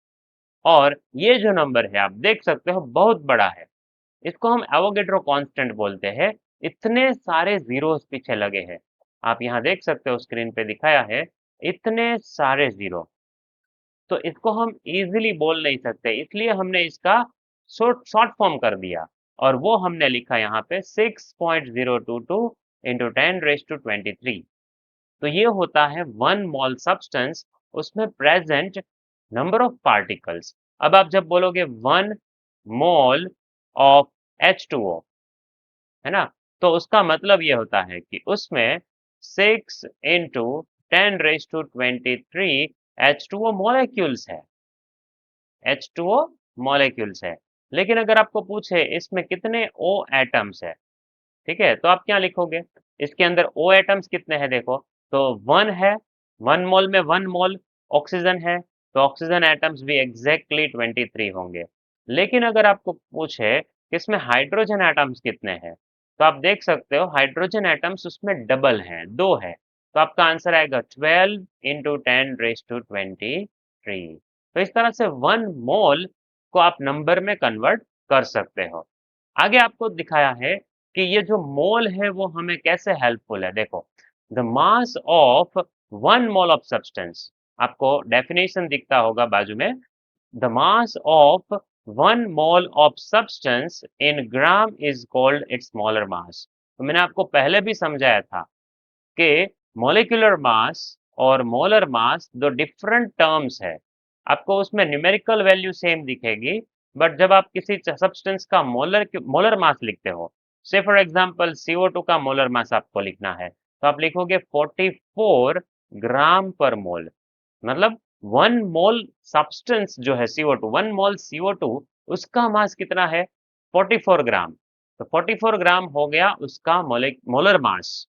और ये जो नंबर है आप देख सकते हो बहुत बड़ा है। इसको हम एवोगेड्रो कांस्टेंट बोलते हैं। इतने सारे जीरोस पीछे लगे हैं, आप यहाँ देख सकते हो स्क्रीन पे दिखाया है, इतने सारे जीरो। तो इसको हम इजीली बोल नहीं सकते, इसलिए हमने इसका शॉर्ट फॉर्म कर दिया, और वो हमने लिखा यहाँ पे 6.022 इंटू 10⁻23। तो ये होता है 1 मोल सब्सटेंस, उसमें प्रेजेंट नंबर ऑफ पार्टिकल्स। अब आप जब बोलोगे 1 मोल ऑफ H2O, है ना, तो उसका मतलब ये होता है कि उसमें 6 इंटू 10⁻23 H2O मॉलिक्यूल्स है, H2O मॉलिक्यूल्स है। लेकिन अगर आपको पूछे इसमें कितने O एटम्स है, ठीक है, तो आप क्या लिखोगे, इसके अंदर O एटम्स कितने हैं, देखो तो 1 है, 1 मोल में 1 मोल ऑक्सीजन है, तो ऑक्सीजन एटम्स भी एग्जैक्टली 23 होंगे। लेकिन अगर आपको पूछे कि इसमें हाइड्रोजन एटम्स कितने हैं, तो आप देख सकते हो हाइड्रोजन एटम्स उसमें डबल हैं, 2 है। तो आपका आंसर आएगा 12 इंटू 10⁻23। तो इस तरह से 1 मोल को आप नंबर में कन्वर्ट कर सकते हो। आगे आपको दिखाया है कि ये जो मोल है वो हमें कैसे हेल्पफुल है, देखो the mass of 1 mole of substance, आपको डेफिनेशन दिखता होगा बाजू में, the mass of 1 mole of substance in gram is called its molar mass. तो मैंने आपको पहले भी समझाया था कि मॉलिक्यूलर मास और मोलर मास दो डिफरेंट टर्म्स है। आपको उसमें न्यूमेरिकल वैल्यू सेम दिखेगी, बट जब आप किसी सब्सटेंस का मोलर मास लिखते हो, से फॉर एग्जांपल CO2 का मोलर मास आपको लिखना है, तो आप लिखोगे 44 ग्राम पर मोल। मतलब 1 मोल सब्सटेंस जो है CO2, 1 मोल CO2, उसका मास कितना है 44 ग्राम। तो 44 ग्राम हो गया उसका मोलर मास।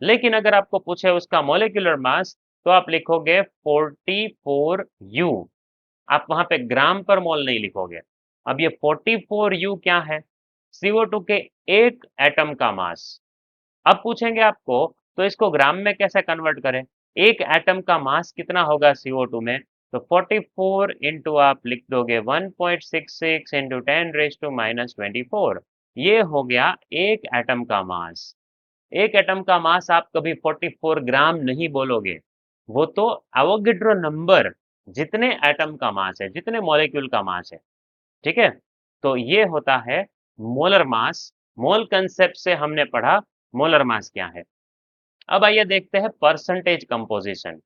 लेकिन अगर आपको पूछे उसका मॉलिक्यूलर मास, तो आप लिखोगे 44U। आप वहां पे ग्राम पर मोल नहीं लिखोगे। अब ये 44U क्या है, CO2 के एक एटम का मास। अब पूछेंगे आपको तो इसको ग्राम में कैसे कन्वर्ट करें। एक एटम का मास कितना होगा CO2 में, तो 44 इंटू आप लिख दोगे 1.66 इंटू 10⁻⁻²4, ये हो गया एक एटम का मास। एक एटम का मास आप कभी 44 ग्राम नहीं बोलोगे, वो तो एवोगेड्रो नंबर, जितने एटम का मास है, जितने मॉलिक्यूल का मास है, ठीक है। तो ये होता है मोलर मास। मोल कंसेप्ट से हमने पढ़ा मोलर मास क्या है। अब आइए देखते हैं परसेंटेज कंपोजिशन।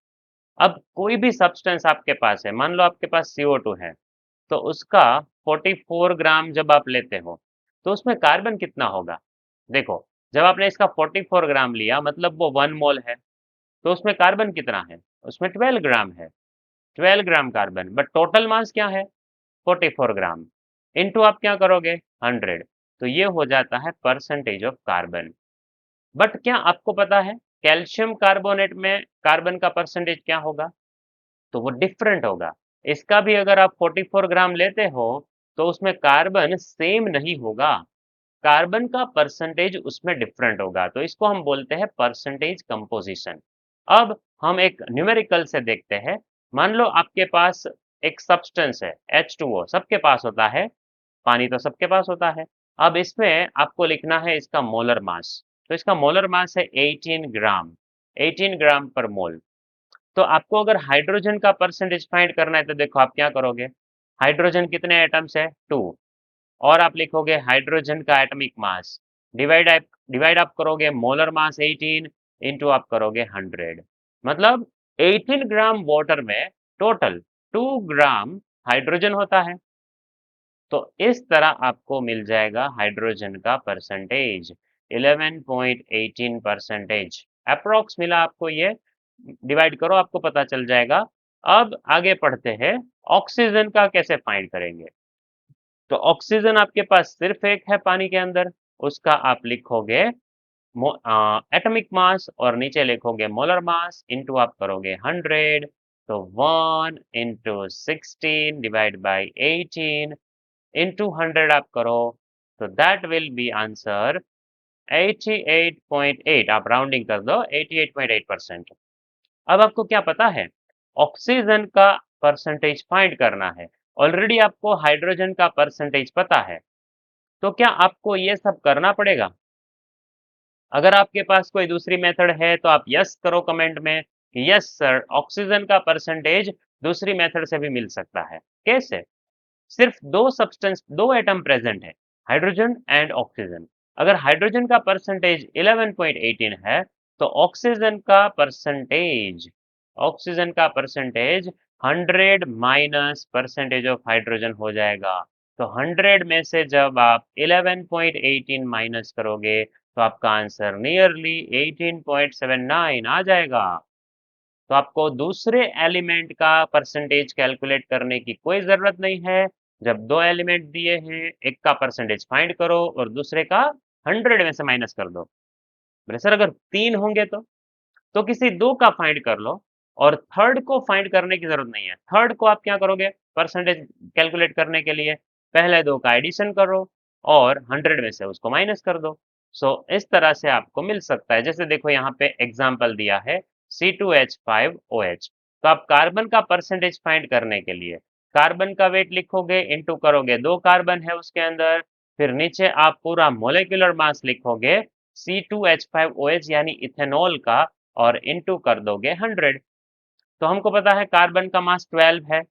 अब कोई भी सब्सटेंस आपके पास है, मान लो आपके पास CO2 है, तो उसका 44 ग्राम जब आप लेते हो तो उसमें कार्बन कितना होगा। देखो, जब आपने इसका 44 ग्राम लिया मतलब वो 1 मोल है, तो उसमें कार्बन कितना है, उसमें 12 ग्राम है, 12 gram carbon. But total mass क्या है, 44 ग्राम। इनटू आप क्या करोगे, 100, तो ये हो जाता है परसेंटेज ऑफ कार्बन। बट क्या आपको पता है कैल्शियम कार्बोनेट में कार्बन का परसेंटेज क्या होगा, तो वो डिफरेंट होगा। इसका भी अगर आप 44 ग्राम लेते हो तो उसमें कार्बन सेम नहीं होगा, कार्बन का परसेंटेज उसमें डिफरेंट होगा, तो इसको हम बोलते हैं परसेंटेज कंपोजिशन। अब हम एक न्यूमेरिकल से देखते हैं। मान लो आपके पास एक सब्सटेंस है H2O, सबके पास होता है, पानी तो सबके पास होता है। अब इसमें आपको लिखना है इसका मोलर मास, तो इसका मोलर मास है 18 ग्राम, 18 ग्राम पर मोल। तो आपको अगर हाइड्रोजन का परसेंटेज फाइंड करना है तो देखो आप क्या करोगे, हाइड्रोजन कितने एटम्स है, 2, और आप लिखोगे हाइड्रोजन का एटॉमिक मास, डिवाइड आप करोगे मोलर मास 18 इंटू आप करोगे 100, मतलब 18 ग्राम वाटर में टोटल 2 ग्राम हाइड्रोजन होता है। तो इस तरह आपको मिल जाएगा हाइड्रोजन का परसेंटेज 11.18 परसेंटेज अप्रोक्स मिला आपको ये। डिवाइड करो आपको पता चल जाएगा। अब आगे पढ़ते हैं ऑक्सीजन का कैसे फाइंड करेंगे। तो ऑक्सीजन आपके पास सिर्फ एक है पानी के अंदर, उसका आप लिखोगे एटॉमिक मास और नीचे लिखोगे मोलर मास इंटू आप करोगे 100, तो 1 इंटू 16 डिवाइड बाई 18 इंटू 100 आप करो, तो दैट विल बी आंसर 88.8, आप राउंडिंग कर दो 88.8%। अब आपको क्या पता है, ऑक्सीजन का परसेंटेज फाइंड करना है। ऑलरेडी आपको हाइड्रोजन का परसेंटेज पता है, तो क्या आपको ये सब करना पड़ेगा। अगर आपके पास कोई दूसरी मेथड है तो आप यस करो कमेंट में कि यस सर, ऑक्सीजन का परसेंटेज दूसरी मेथड से भी मिल सकता है। कैसे, सिर्फ दो सब्सटेंस, दो एटम प्रेजेंट है, हाइड्रोजन एंड ऑक्सीजन। अगर हाइड्रोजन का परसेंटेज 11.18 है तो ऑक्सीजन का percentage 100 minus percentage of hydrogen हो जाएगा। तो 100 में से जब आप 11.18 माइनस करोगे तो आपका आंसर नियरली 18.79 आ जाएगा। तो आपको दूसरे एलिमेंट का परसेंटेज कैलकुलेट करने की कोई जरूरत नहीं है। जब दो एलिमेंट दिए हैं, एक का परसेंटेज फाइंड करो और दूसरे का 100 में से माइनस कर दो। बोले सर अगर तीन होंगे तो किसी दो का फाइंड कर लो, और थर्ड को फाइंड करने की जरूरत नहीं है। थर्ड को आप क्या करोगे परसेंटेज कैलकुलेट करने के लिए, पहले दो का एडिशन करो और 100 में से उसको माइनस कर दो। सो इस तरह से आपको मिल सकता है। जैसे देखो यहाँ पे एग्जाम्पल दिया है C2H5OH, तो आप कार्बन का परसेंटेज फाइंड करने के लिए कार्बन का वेट लिखोगे, इंटू करोगे, दो कार्बन है उसके अंदर, फिर नीचे आप पूरा मोलिकुलर मास लिखोगे C2H5OH यानी इथेनॉल का, और इनटू कर दोगे 100। तो हमको पता है कार्बन का मास 12 है,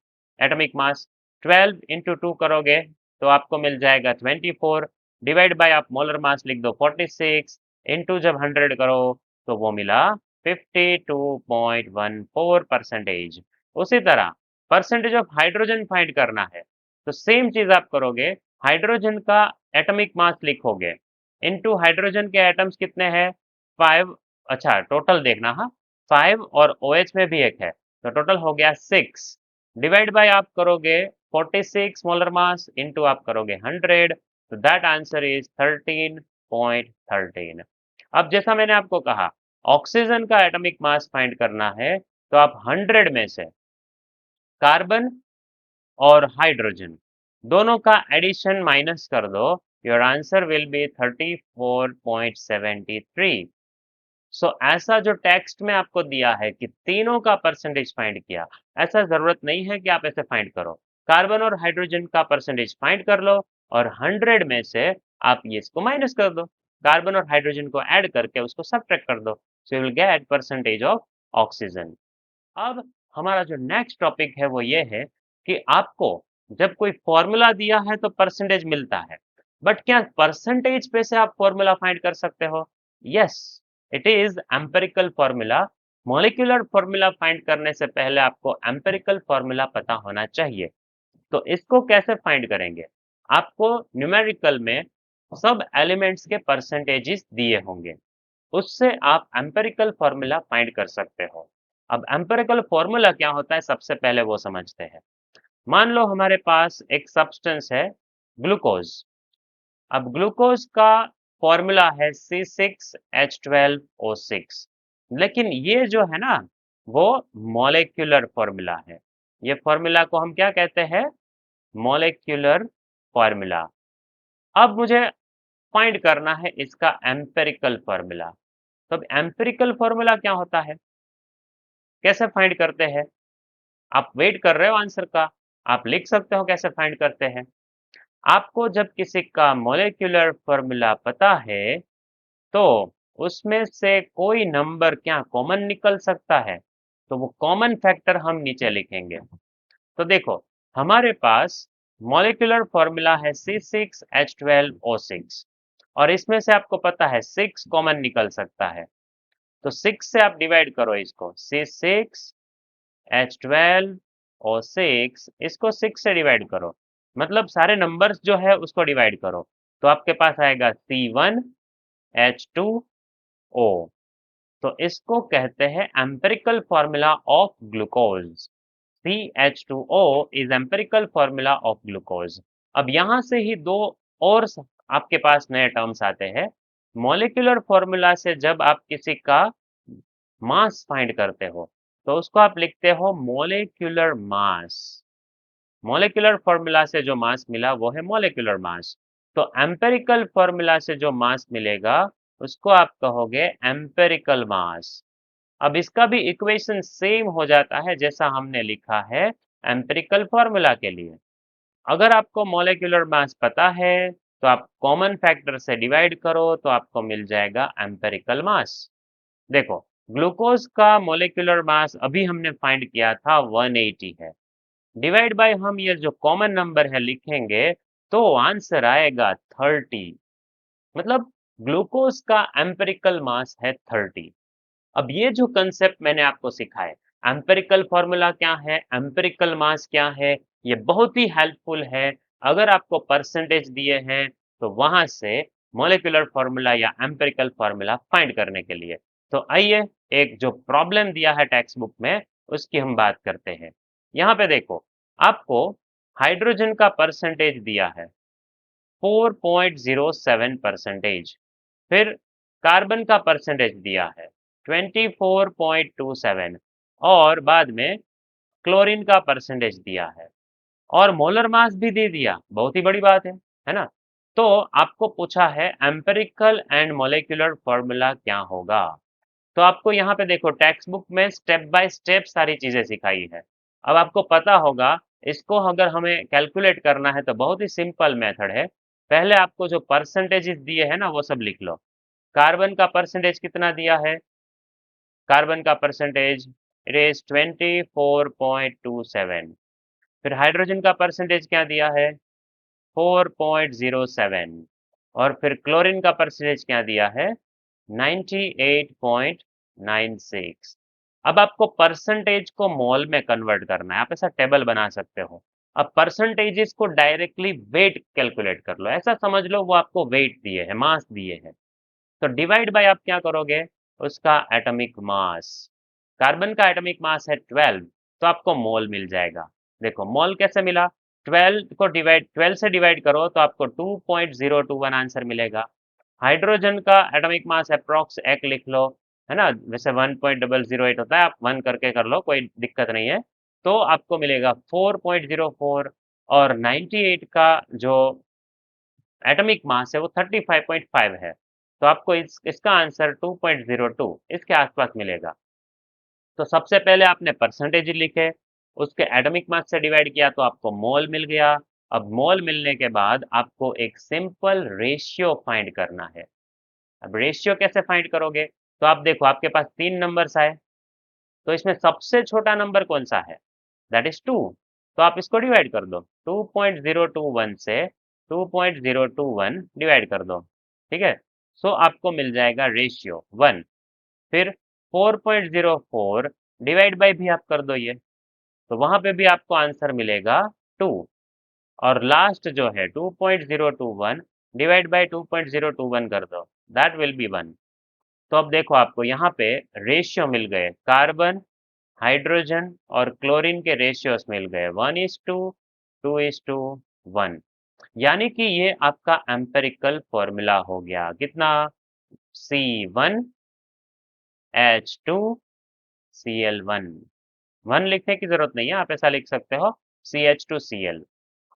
एटॉमिक मास 12 इंटू 2 करोगे तो आपको मिल जाएगा 24, डिवाइड बाय आप मोलर मास लिख दो 46, इंटू जब 100 करो तो वो मिला 52.14 परसेंटेज। उसी तरह परसेंटेज ऑफ हाइड्रोजन फाइंड करना है तो सेम चीज आप करोगे, हाइड्रोजन का एटॉमिक मास लिखोगे, इनटू हाइड्रोजन के एटम्स कितने हैं, 5, अच्छा टोटल देखना, हाँ 5 और OH में भी एक है, तो टोटल हो गया 6, डिवाइड बाय आप करोगे 46 मोलर मास इंटू आप करोगे 100, तो दैट आंसर इज 13.13। अब जैसा मैंने आपको कहा ऑक्सीजन का एटॉमिक मास फाइंड करना है तो आप 100 में से कार्बन और हाइड्रोजन दोनों का एडिशन माइनस कर दो, योर आंसर विल बी 34.73। सो ऐसा जो टेक्स्ट में आपको दिया है कि तीनों का परसेंटेज फाइंड किया, ऐसा जरूरत नहीं है कि आप ऐसे फाइंड करो। कार्बन और हाइड्रोजन का परसेंटेज फाइंड कर लो और 100 में से आप ये इसको माइनस कर दो, कार्बन और हाइड्रोजन को ऐड करके उसको सब्ट्रैक्ट कर दो, so you will get percentage of oxygen. अब हमारा जो नेक्स्ट टॉपिक है वो ये है कि आपको जब कोई फॉर्मूला दिया है तो परसेंटेज मिलता है, बट क्या परसेंटेज पे से आप फॉर्मूला फाइंड कर सकते हो? Yes, it is empirical formula. Molecular formula find करने से पहले आपको एम्पेरिकल फॉर्मूला पता होना चाहिए। तो इसको कैसे फाइंड करेंगे? आपको न्यूमेरिकल में सब एलिमेंट्स के परसेंटेजेस दिए होंगे, उससे आप एम्पेरिकल फॉर्मूला फाइंड कर सकते हो। अब एम्पेरिकल फॉर्मूला क्या होता है सबसे पहले वो समझते हैं। मान लो हमारे पास एक सब्सटेंस है ग्लूकोज। अब ग्लूकोज का फॉर्मूला है C6H12O6, लेकिन ये जो है ना वो मॉलिक्यूलर फॉर्मूला है। ये फॉर्मूला को हम क्या कहते हैं? Molecular formula. अब मुझे फाइंड करना है इसका एम्पेरिकल फॉर्मूला। तो अब एम्पेरिकल फॉर्मूला क्या होता है, कैसे फाइंड करते हैं? आप वेट कर रहे हो आंसर का, आप लिख सकते हो कैसे फाइंड करते हैं। आपको जब किसी का मॉलिक्यूलर फॉर्मूला पता है तो उसमें से कोई नंबर क्या कॉमन निकल सकता है, तो वो कॉमन फैक्टर हम नीचे लिखेंगे। तो देखो, हमारे पास मॉलिक्यूलर फॉर्मूला है C6H12O6 और इसमें से आपको पता है 6 कॉमन निकल सकता है। तो 6 से आप डिवाइड करो इसको, C6H12O6, इसको 6 से डिवाइड करो, मतलब सारे नंबर्स जो है उसको डिवाइड करो, तो आपके पास आएगा C1H2O। तो इसको कहते हैं empirical formula of glucose. CH2O is empirical formula of glucose. अब यहां से ही दो और आपके पास नए टर्म्स आते हैं। मॉलिक्यूलर फॉर्मूला से जब आप किसी का मास फाइंड करते हो तो उसको आप लिखते हो मोलेक्युलर मास। मॉलिक्यूलर फॉर्मूला से जो मास मिला वो है मॉलिक्यूलर मास। तो एम्पेरिकल फॉर्मूला से जो मास मिलेगा उसको आप कहोगे एम्पेरिकल मास। अब इसका भी इक्वेशन सेम हो जाता है जैसा हमने लिखा है एम्पेरिकल फॉर्मूला के लिए। अगर आपको मॉलिक्यूलर मास पता है तो आप कॉमन फैक्टर से डिवाइड करो तो आपको मिल जाएगा एम्पेरिकल मास। देखो, ग्लूकोज का मॉलिक्यूलर मास अभी हमने फाइंड किया था 180 है, डिवाइड बाय हम ये जो कॉमन नंबर है लिखेंगे तो आंसर आएगा 30। मतलब ग्लूकोज का एम्पेरिकल मास है 30। अब ये जो कंसेप्ट मैंने आपको सिखाया, एम्पेरिकल फॉर्मूला क्या है, एम्पेरिकल मास क्या है, ये बहुत ही हेल्पफुल है अगर आपको परसेंटेज दिए हैं तो वहां से मॉलिक्यूलर फॉर्मूला या एम्पेरिकल फॉर्मूला फाइंड करने के लिए। तो आइए एक जो प्रॉब्लम दिया है टेक्स्ट बुक में उसकी हम बात करते हैं। यहाँ पे देखो, आपको हाइड्रोजन का परसेंटेज दिया है 4.07 परसेंटेज, फिर कार्बन का परसेंटेज दिया है 24.27 और बाद में क्लोरीन का परसेंटेज दिया है और मोलर मास भी दे दिया, बहुत ही बड़ी बात है ना? तो आपको पूछा है एम्पेरिकल एंड मॉलिक्यूलर फॉर्मूला क्या होगा। तो आपको यहाँ पे देखो टेक्स्ट बुक में स्टेप बाय स्टेप सारी चीजें सिखाई है। अब आपको पता होगा इसको अगर हमें कैलकुलेट करना है तो बहुत ही सिंपल मेथड है। पहले आपको जो परसेंटेजेस दिए हैं ना वो सब लिख लो। कार्बन का परसेंटेज कितना दिया है? कार्बन का परसेंटेज इट इज 24.27। फिर हाइड्रोजन का परसेंटेज क्या दिया है? 4.07। और फिर क्लोरीन का परसेंटेज क्या दिया है? 98.96। अब आपको परसेंटेज को मोल में कन्वर्ट करना है, आप ऐसा टेबल बना सकते हो। अब परसेंटेजेस को डायरेक्टली वेट कैलकुलेट कर लो, ऐसा समझ लो वो आपको वेट दिए है, मास दिए हैं। तो डिवाइड बाय आप क्या करोगे? उसका एटॉमिक मास। कार्बन का एटॉमिक मास है 12, तो आपको मोल मिल जाएगा। देखो मोल कैसे मिला, 12 से डिवाइड करो तो आपको 2.021 आंसर मिलेगा। हाइड्रोजन का एटॉमिक मास अप्रोक्स एक लिख लो, है ना? वैसे 1.008 होता है, आप 1 करके कर लो, कोई दिक्कत नहीं है। तो आपको मिलेगा 4.04 और 98 का जो एटॉमिक मास है वो 35.5 है। तो आपको इसका आंसर 2.02 इसके आसपास मिलेगा। तो सबसे पहले आपने परसेंटेज लिखे, उसके एटॉमिक मास से डिवाइड किया तो आपको मोल मिल गया। अब मोल मिलने के बाद आपको एक सिंपल रेशियो फाइंड करना है। अब रेशियो कैसे फाइंड करोगे? तो आप देखो, आपके पास 3 नंबर्स आए, तो इसमें सबसे छोटा नंबर कौन सा है? That is 2। तो आप इसको डिवाइड कर दो, 2.021 से 2.021 डिवाइड कर दो, ठीक है। सो आपको मिल जाएगा रेशियो 1। फिर 4.04 डिवाइड बाई भी आप कर दो ये, तो वहां पे भी आपको आंसर मिलेगा 2। और लास्ट जो है 2.021 डिवाइड बाई 2.021 कर दो, दैट विल बी 1। तो अब देखो, आपको यहाँ पे रेशियो मिल गए, कार्बन, हाइड्रोजन और क्लोरीन के रेशियोस मिल गए 1:2, 2:1। यानी कि ये आपका एम्पेरिकल फॉर्मूला हो गया, कितना? C1H2Cl1। 1 लिखने की जरूरत नहीं है, आप ऐसा लिख सकते हो CH2Cl।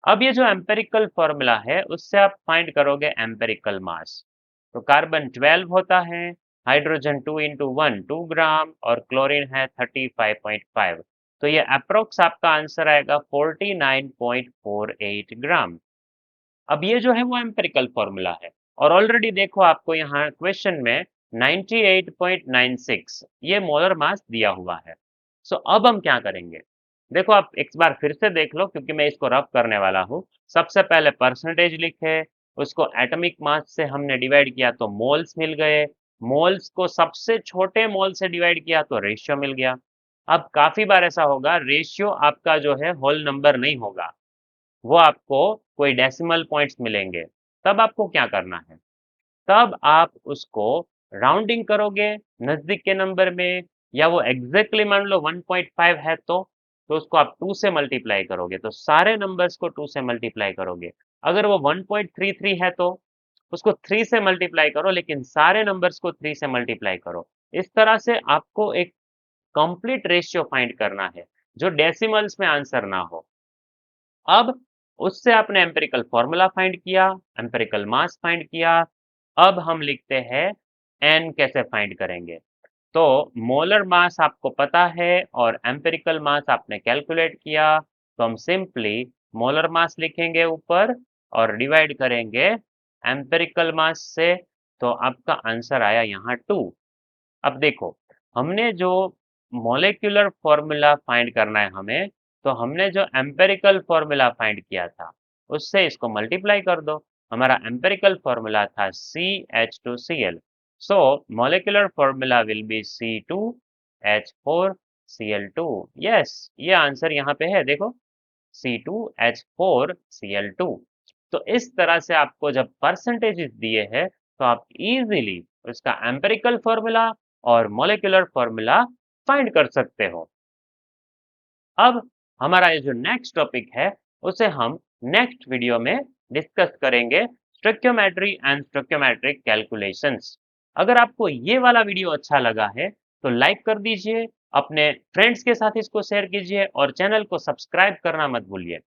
अब ये जो एम्पेरिकल फॉर्मूला है उससे आप फाइंड करोगे एम्पेरिकल मास। तो कार्बन 12 होता है, हाइड्रोजन 2 इंटू 1 2 ग्राम और क्लोरीन है 35.5। तो ये अप्रोक्स आपका आंसर आएगा 49.48 ग्राम। अब ये जो है वो एम्पेरिकल फॉर्मूला है, और ऑलरेडी देखो आपको यहाँ क्वेश्चन में 98.96 ये मोलर मास दिया हुआ है। सो अब हम क्या करेंगे? देखो, आप एक बार फिर से देख लो, क्योंकि मैं इसको रफ करने वाला हूँ। सबसे पहले परसेंटेज लिखे, उसको एटॉमिक मास से हमने डिवाइड किया तो मोल्स मिल गए, मोल्स को सबसे छोटे मोल से डिवाइड किया तो रेशियो मिल गया। अब काफी बार ऐसा होगा, रेशियो आपका जो है होल नंबर नहीं होगा, वो आपको कोई डेसिमल पॉइंट्स मिलेंगे। तब आपको क्या करना है? तब आप उसको राउंडिंग करोगे नजदीक के नंबर में, या वो एग्जैक्टली मान लो 1.5 है तो उसको आप 2 से मल्टीप्लाई करोगे, तो सारे नंबर्स को 2 से मल्टीप्लाई करोगे। अगर वो 1.33 है तो उसको 3 से मल्टीप्लाई करो, लेकिन सारे नंबर्स को 3 से मल्टीप्लाई करो। इस तरह से आपको एक कंप्लीट रेशियो फाइंड करना है जो डेसिमल्स में आंसर ना हो। अब उससे आपने एम्पिरिकल फॉर्मूला फाइंड किया, एम्पिरिकल मास फाइंड किया। अब हम लिखते हैं एन कैसे फाइंड करेंगे। तो मोलर मास आपको पता है और एम्पिरिकल मास आपने कैलकुलेट किया, तो हम सिंपली मोलर मास लिखेंगे ऊपर और डिवाइड करेंगे एम्पिरिकल मास से। तो आपका आंसर आया यहाँ 2। अब देखो, हमने जो मॉलिक्यूलर फॉर्मूला फाइंड करना है हमें, तो हमने जो एम्पेरिकल फॉर्मूला फाइंड किया था उससे इसको मल्टीप्लाई कर दो। हमारा एम्पेरिकल फॉर्मूला था CH2Cl। So molecular formula will be C2H4Cl2। Yes, ये आंसर यहाँ पे है, देखो, C2H4Cl2। तो इस तरह से आपको जब परसेंटेजेस दिए हैं तो आप इजीली उसका एम्पेरिकल फॉर्मूला और मॉलिक्यूलर फॉर्मूला फाइंड कर सकते हो। अब हमारा ये जो नेक्स्ट टॉपिक है उसे हम नेक्स्ट वीडियो में डिस्कस करेंगे, स्टोइकियोमेट्री एंड स्टोइकियोमेट्रिक कैलकुलेशंस। अगर आपको ये वाला वीडियो अच्छा लगा है तो लाइक कर दीजिए, अपने फ्रेंड्स के साथ इसको शेयर कीजिए और चैनल को सब्सक्राइब करना मत भूलिए।